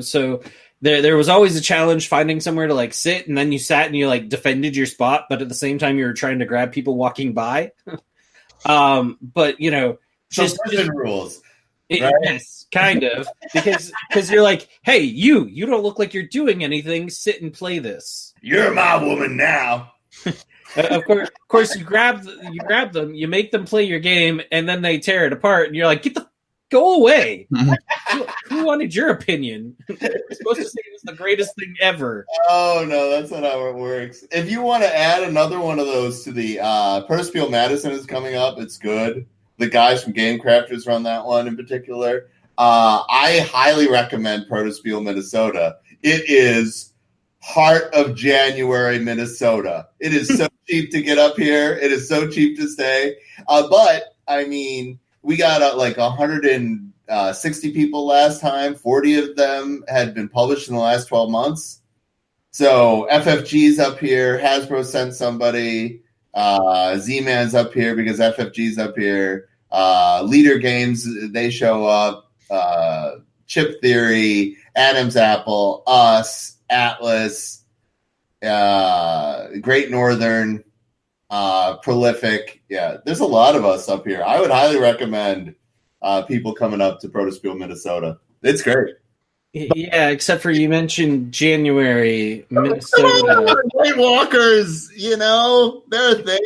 So there was always a challenge finding somewhere to like sit, and then you sat and you like defended your spot, but at the same time you were trying to grab people walking by. But just rules. Right? Yes, kind of, because you're like, hey, you don't look like you're doing anything. Sit and play this. You're my woman now. Of course, you grab them, you make them play your game, and then they tear it apart, and you're like, go away. Who wanted your opinion? You're supposed to say it was the greatest thing ever. Oh no, that's not how it works. If you want to add another one of those to the Protospiel Madison is coming up, it's good. The guys from Game Crafters run that one in particular. I highly recommend Protospiel Minnesota. It is heart of January, Minnesota. It is so cheap to get up here. It is so cheap to stay. But I mean, we got like 160 people last time. 40 of them had been published in the last 12 months. So FFG's up here. Hasbro sent somebody. Z-Man's up here because FFG's up here. Leader Games, they show up. Chip Theory, Adam's Apple, Us, Atlas, Great Northern, Prolific. Yeah, there's a lot of us up here. I would highly recommend people coming up to Protospiel, Minnesota. It's great. Yeah, except for you mentioned January, Minnesota. White Walkers, they're a thing.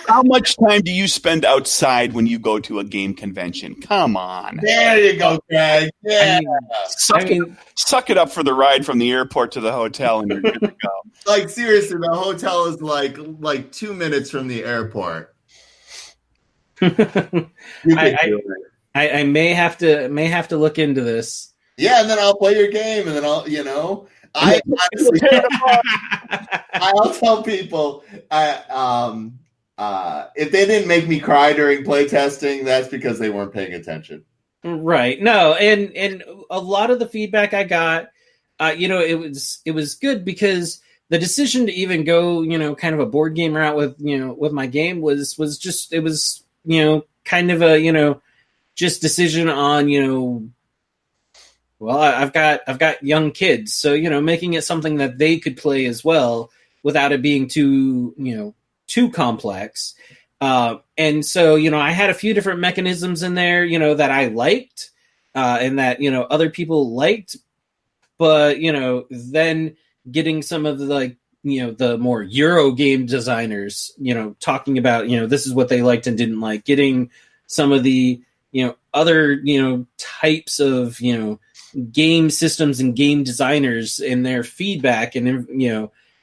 How much time do you spend outside when you go to a game convention? Come on. There you go, Craig. Yeah. Suck it up for the ride from the airport to the hotel, and you're good to go. Like, seriously, the hotel is like 2 minutes from the airport. I may have to look into this. Yeah, and then I'll play your game, and then I'll honestly, I'll tell people, if they didn't make me cry during playtesting, that's because they weren't paying attention. Right. No, and a lot of the feedback I got, it was good because the decision to even go, kind of a board game route with my game was just, it was, kind of a, just decision on, well, I've got young kids, so, making it something that they could play as well without it being too complex. And so, I had a few different mechanisms in there, that I liked, and that, other people liked, but, then getting some of the, the more Euro game designers, talking about, this is what they liked and didn't like, getting some of the, other, types of, game systems and game designers and their feedback. And,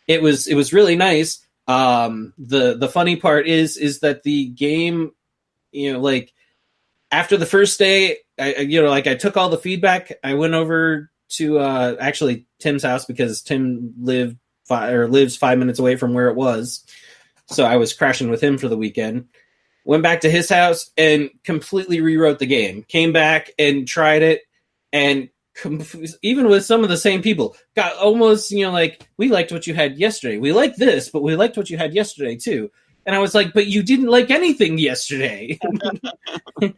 it was really nice. The funny part is that the game, after the first day, I took all the feedback. I went over to actually Tim's house because Tim lives 5 minutes away from where it was. So I was crashing with him for the weekend. Went back to his house and completely rewrote the game. Came back and tried it, and even with some of the same people, got almost, we liked what you had yesterday. We like this, but we liked what you had yesterday too. And I was like, but you didn't like anything yesterday. Craig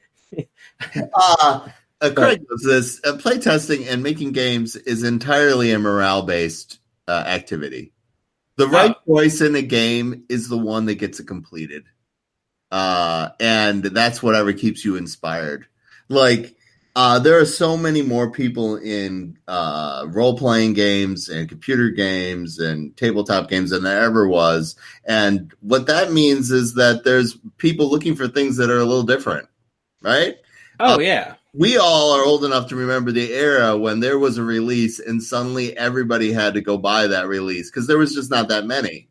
knows this. Playtesting and making games is entirely a morale-based activity. The right choice in a game is the one that gets it completed. And that's whatever keeps you inspired. There are so many more people in role-playing games and computer games and tabletop games than there ever was. And what that means is that there's people looking for things that are a little different, right? Oh, yeah. We all are old enough to remember the era when there was a release and suddenly everybody had to go buy that release because there was just not that many.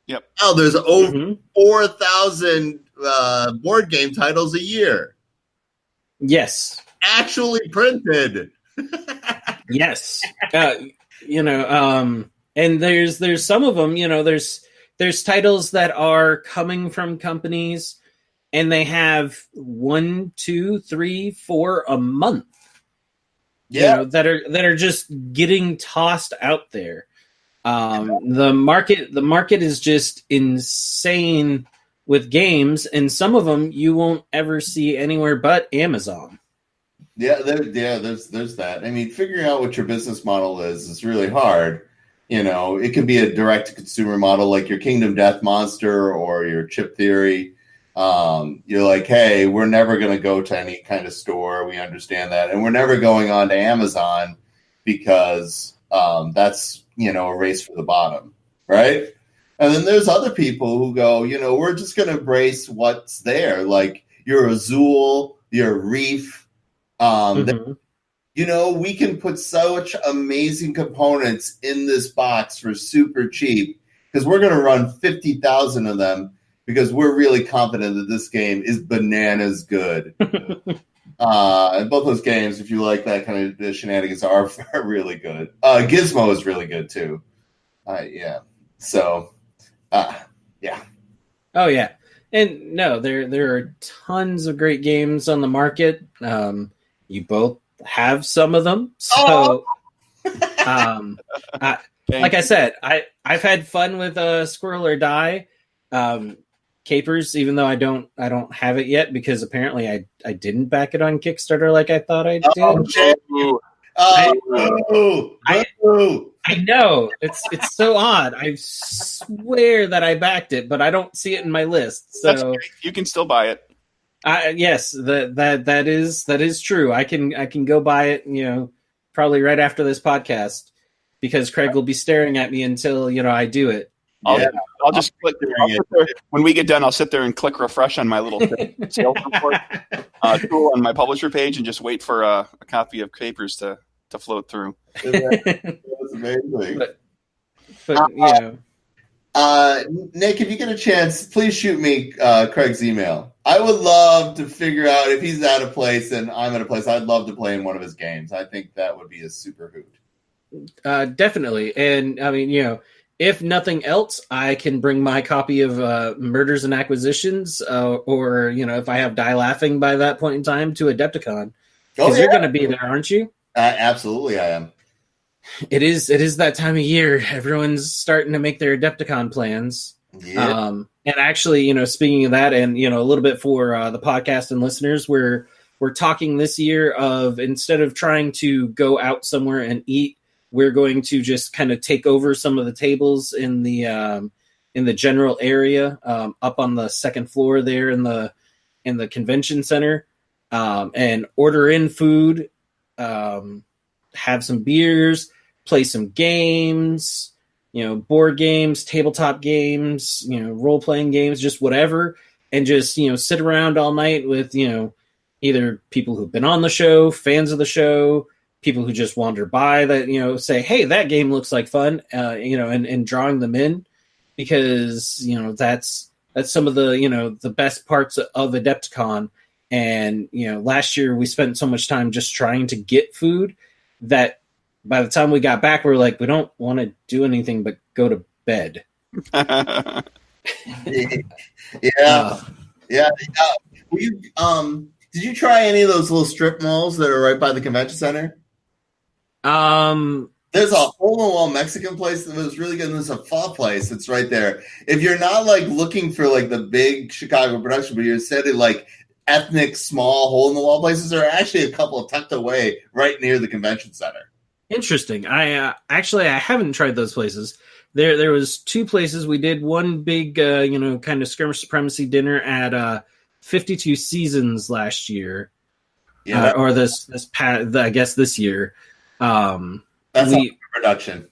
Yep. Now there's over 4,000 board game titles a year. Yes. Actually printed. Yes. And there's some of them, there's titles that are coming from companies and they have 1, 2, 3, 4 a month. Yeah. That are just getting tossed out there. The market is just insane with games, and some of them you won't ever see anywhere but Amazon. Yeah, there's that. I mean, figuring out what your business model is really hard. It could be a direct-to-consumer model like your Kingdom Death Monster or your Chip Theory. You're like, hey, we're never going to go to any kind of store. We understand that. And we're never going on to Amazon because that's, a race for the bottom, right? And then there's other people who go, we're just going to embrace what's there. Like your Azul, your Reef. We can put such amazing components in this box for super cheap because we're going to run 50,000 of them because we're really confident that this game is bananas good. And both those games, if you like that kind of shenanigans, are really good. Gizmo is really good too. Yeah. So, yeah. Oh yeah, and no, there are tons of great games on the market. You both have some of them, so like I said, I've had fun with Squirrel or Die. Capers, even though I don't have it yet because apparently I didn't back it on Kickstarter like I thought I did. Oh, shit. I know it's so odd. I swear that I backed it, but I don't see it in my list. So you can still buy it. Yes, that is true. I can go buy it. Probably right after this podcast because Craig will be staring at me until I do it. I'll just click when we get done. I'll sit there and click refresh on my little sales report tool on my publisher page and just wait for a copy of Capers to float through. That's amazing. But Nick, if you get a chance, please shoot me Craig's email. I would love to figure out if he's at a place and I'm at a place. I'd love to play in one of his games. I think that would be a super hoot. Definitely, and I mean, if nothing else, I can bring my copy of Murders and Acquisitions, or if I have Die Laughing by that point in time, to Adepticon. Because you're going to be there, aren't you? Absolutely, I am. It is that time of year. Everyone's starting to make their Adepticon plans. Yeah. And actually, speaking of that, and a little bit for the podcast and listeners, we're talking this year of instead of trying to go out somewhere and eat, we're going to just kind of take over some of the tables in the general area up on the second floor there in the convention center, and order in food, have some beers, play some games, board games, tabletop games, role-playing games, just whatever, and just sit around all night with either people who've been on the show, fans of the show, people who just wander by that, say, hey, that game looks like fun, and drawing them in because, that's some of the, the best parts of Adepticon. And, last year we spent so much time just trying to get food that by the time we got back, we were like, we don't want to do anything but go to bed. Yeah. Did you try any of those little strip malls that are right by the convention center? There's a hole-in-the-wall Mexican place that was really good, and there's a pho place that's right there. If you're not looking for the big Chicago production, but you're instead of ethnic small hole-in-the-wall places, there are actually a couple tucked away right near the convention center. Interesting. I haven't tried those places. There was two places. We did one big kind of Skirmish Supremacy dinner at 52 Seasons last year. Yeah, or this I guess this year. That's a production.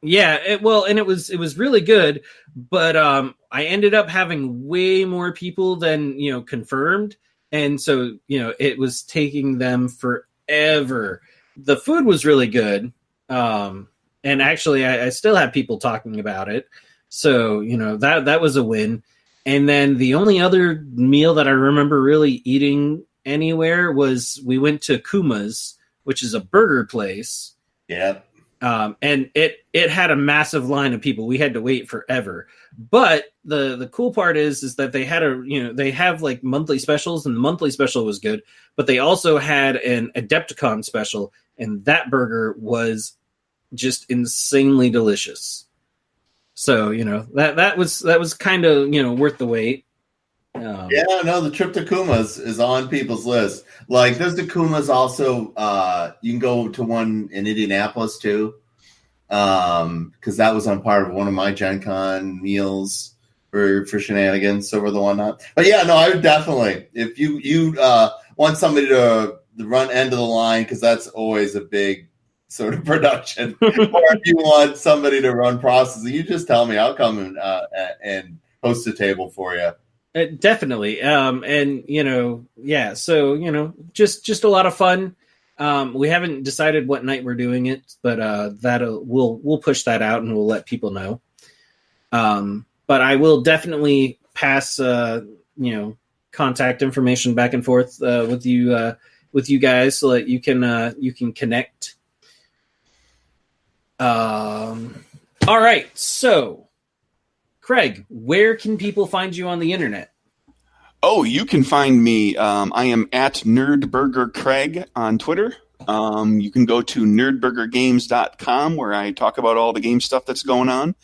Yeah, it was really good, but I ended up having way more people than confirmed, and so it was taking them forever. The food was really good, and actually I still have people talking about it, so that was a win. And then the only other meal that I remember really eating anywhere was we went to Kuma's, which is a burger place. Yeah. And it had a massive line of people. We had to wait forever. But the cool part is that they had they have monthly specials, and the monthly special was good, but they also had an Adepticon special, and that burger was just insanely delicious. So, that was kind of, worth the wait. The trip to Kuma's is on people's list. There's the Kuma's also, you can go to one in Indianapolis too. Because that was on part of one of my Gen Con meals for shenanigans over the whatnot. But I would definitely, if you want somebody to run end of the line, because that's always a big sort of production, or if you want somebody to run processing, you just tell me. I'll come and host a table for you. Definitely. So, just a lot of fun. We haven't decided what night we're doing it, but we'll push that out and we'll let people know. But I will definitely pass, contact information back and forth with you guys so that you can connect. All right. So, Craig, where can people find you on the internet? Oh, you can find me. I am at NerdBurger Craig on Twitter. You can go to nerdburgergames.com where I talk about all the game stuff that's going on.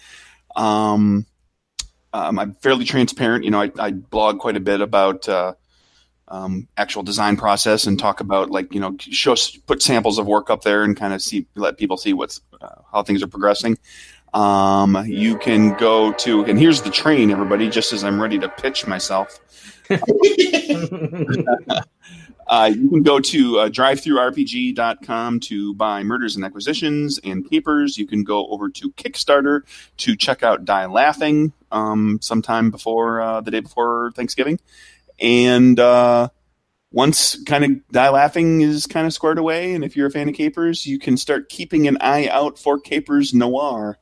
I'm fairly transparent. I blog quite a bit about actual design process and talk about put samples of work up there and kind of let people see how things are progressing. You can go to, and here's the train, everybody, just as I'm ready to pitch myself. You can go to drivethrurpg.com to buy Murders and Acquisitions and Capers. You can go over to Kickstarter to check out Die Laughing sometime before the day before Thanksgiving. And once kind of Die Laughing is kind of squared away, and if you're a fan of Capers, you can start keeping an eye out for Capers Noir.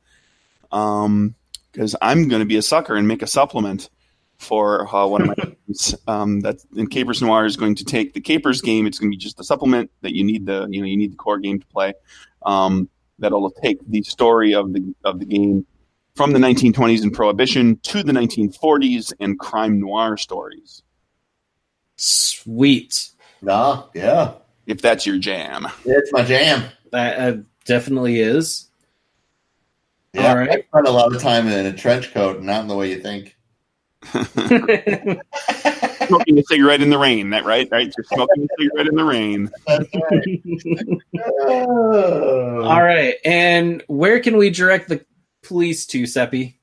Because I'm going to be a sucker and make a supplement for one of my games. And Capers Noir is going to take the Capers game. It's going to be just a supplement that you need the core game to play. That'll take the story of the game from the 1920s and Prohibition to the 1940s and crime noir stories. Sweet. Yeah. If that's your jam. It's my jam. That definitely is. Yeah, all right. I spent a lot of time in a trench coat, and not in the way you think. Smoking a cigarette in the rain, that right? Just smoking a cigarette in the rain. That's right. All right. And where can we direct the police to, Seppy?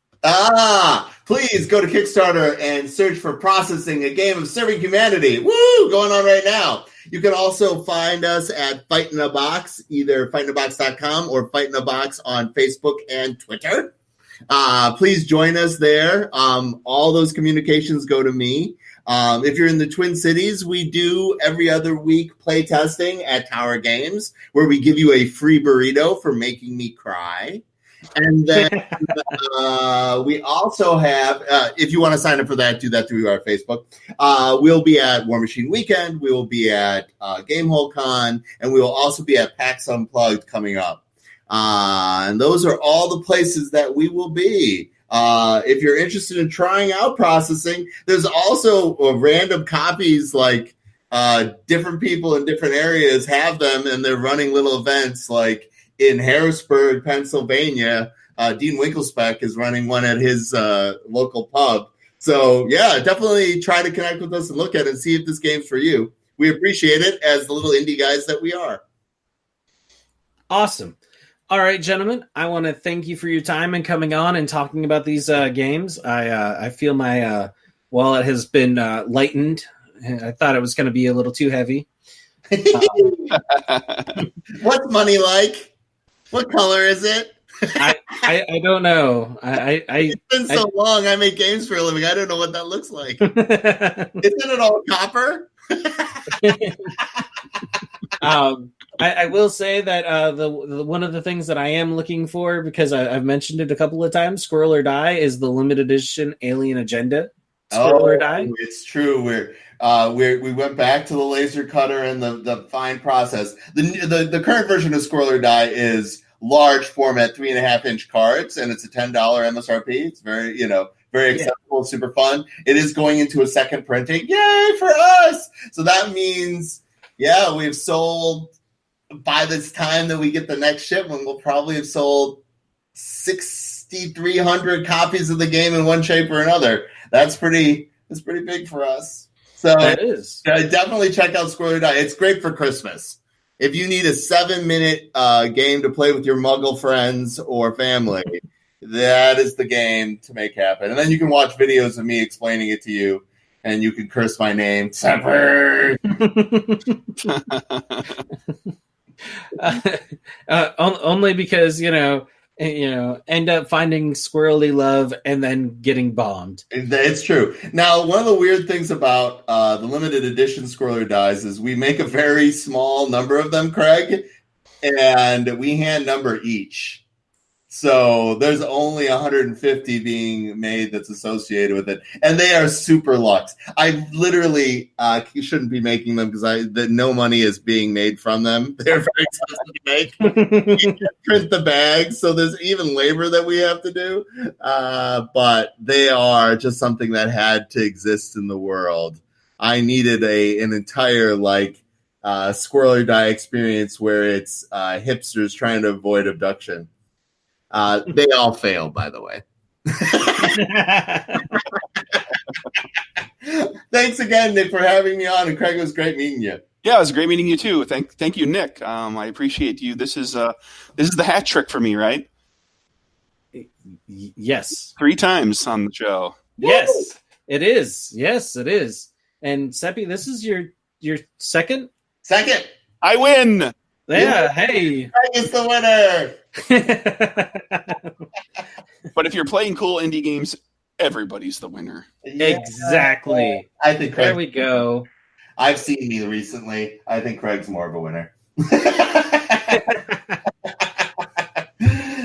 Please go to Kickstarter and search for Processing, a game of serving humanity. Woo! Going on right now. You can also find us at Fight in a Box, either fightingabox.com or Fight in a Box on Facebook and Twitter. Please join us there. All those communications go to me. If you're in the Twin Cities, we do every other week play testing at Tower Games, where we give you a free burrito for making me cry. And then we also have, if you want to sign up for that, do that through our Facebook. We'll be at War Machine Weekend. We will be at Gamehole Con. And we will also be at PAX Unplugged coming up. And those are all the places that we will be. If you're interested in trying out Processing, there's also random copies, like different people in different areas have them, and they're running little events like in Harrisburg, Pennsylvania. Dean Winklespec is running one at his local pub. So, yeah, definitely try to connect with us and look at it and see if this game's for you. We appreciate it as the little indie guys that we are. Awesome. All right, gentlemen, I want to thank you for your time and coming on and talking about these games. I feel my wallet has been lightened. I thought it was going to be a little too heavy. What's money like? What color is it? I don't know. It's been so long. I make games for a living. I don't know what that looks like. Isn't it all copper? I will say that the one of the things that I am looking for, because I've mentioned it a couple of times, Squirrel or Die, is the limited edition Alien Agenda. Squirrel or Die. It's true. We went back to the laser cutter and the fine process. The current version of Squirrel or Die is large format 3.5-inch cards, and it's a $10 MSRP. It's very accessible, super fun. It is going into a second printing. Yay for us! So that means, we've sold, by this time that we get the next shipment, we'll probably have sold 6,300 copies of the game in one shape or another. That's pretty big for us. So that is. Definitely check out Squirrel or Die. It's great for Christmas. If you need a 7-minute game to play with your Muggle friends or family, that is the game to make happen. And then you can watch videos of me explaining it to you, and you can curse my name, Seppy. Only because end up finding squirrely love and then getting bombed. It's true. Now, one of the weird things about the limited edition Squirrel or Dies is we make a very small number of them, Craig, and we hand number each. So there's only 150 being made that's associated with it, and they are super luxe. I literally shouldn't be making them because no money is being made from them. They're very expensive to make. We can't print the bags, so there's even labor that we have to do. But they are just something that had to exist in the world. I needed an entire Squirrel or Die experience where it's hipsters trying to avoid abduction. They all fail, by the way. Thanks again, Nick, for having me on. And Craig, it was great meeting you. Yeah, it was great meeting you too. Thank you, Nick. I appreciate you. This is the hat trick for me, right? Yes. 3 times on the show. Yes, it is. Yes, it is. And Seppy, this is your second? Second. I win. Yeah, hey. Craig is the winner. But if you're playing cool indie games, everybody's the winner. Yeah. Exactly. I think Craig. There we go. I've seen me recently. I think Craig's more of a winner.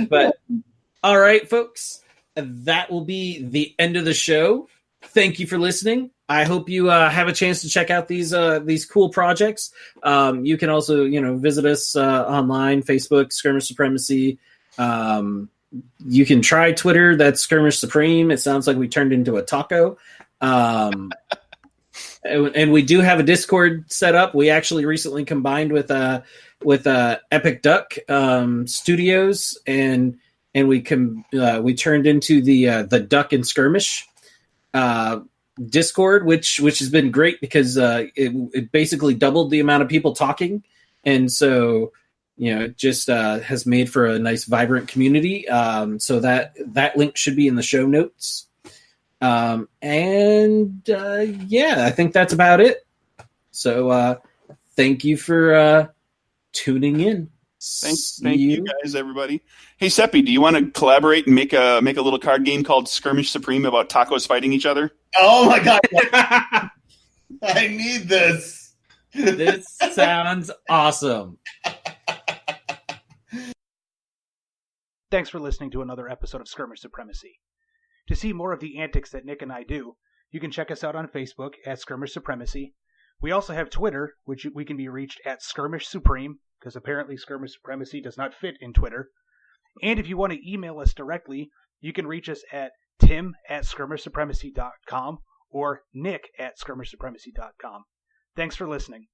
But all right, folks, that will be the end of the show. Thank you for listening. I hope you have a chance to check out these cool projects. You can also, visit us online, Facebook, Skirmish Supremacy. You can try Twitter. That's Skirmish Supreme. It sounds like we turned into a taco. And we do have a Discord set up. We actually recently combined with Epic Duck Studios, and we turned into the Duck and Skirmish Discord, which has been great because it basically doubled the amount of people talking, and so it just has made for a nice, vibrant community. So that link should be in the show notes. I think that's about it. So thank you for tuning in. Thank you guys, everybody. Hey, Seppy, do you want to collaborate and make a little card game called Skirmish Supreme about tacos fighting each other? Oh my god! I need this. This sounds awesome. Thanks for listening to another episode of Skirmish Supremacy. To see more of the antics that Nick and I do, you can check us out on Facebook at Skirmish Supremacy. We also have Twitter, which we can be reached at Skirmish Supreme, because apparently Skirmish Supremacy does not fit in Twitter. And if you want to email us directly, you can reach us at tim@skirmishsupremacy.com or nick@skirmishsupremacy.com. Thanks for listening.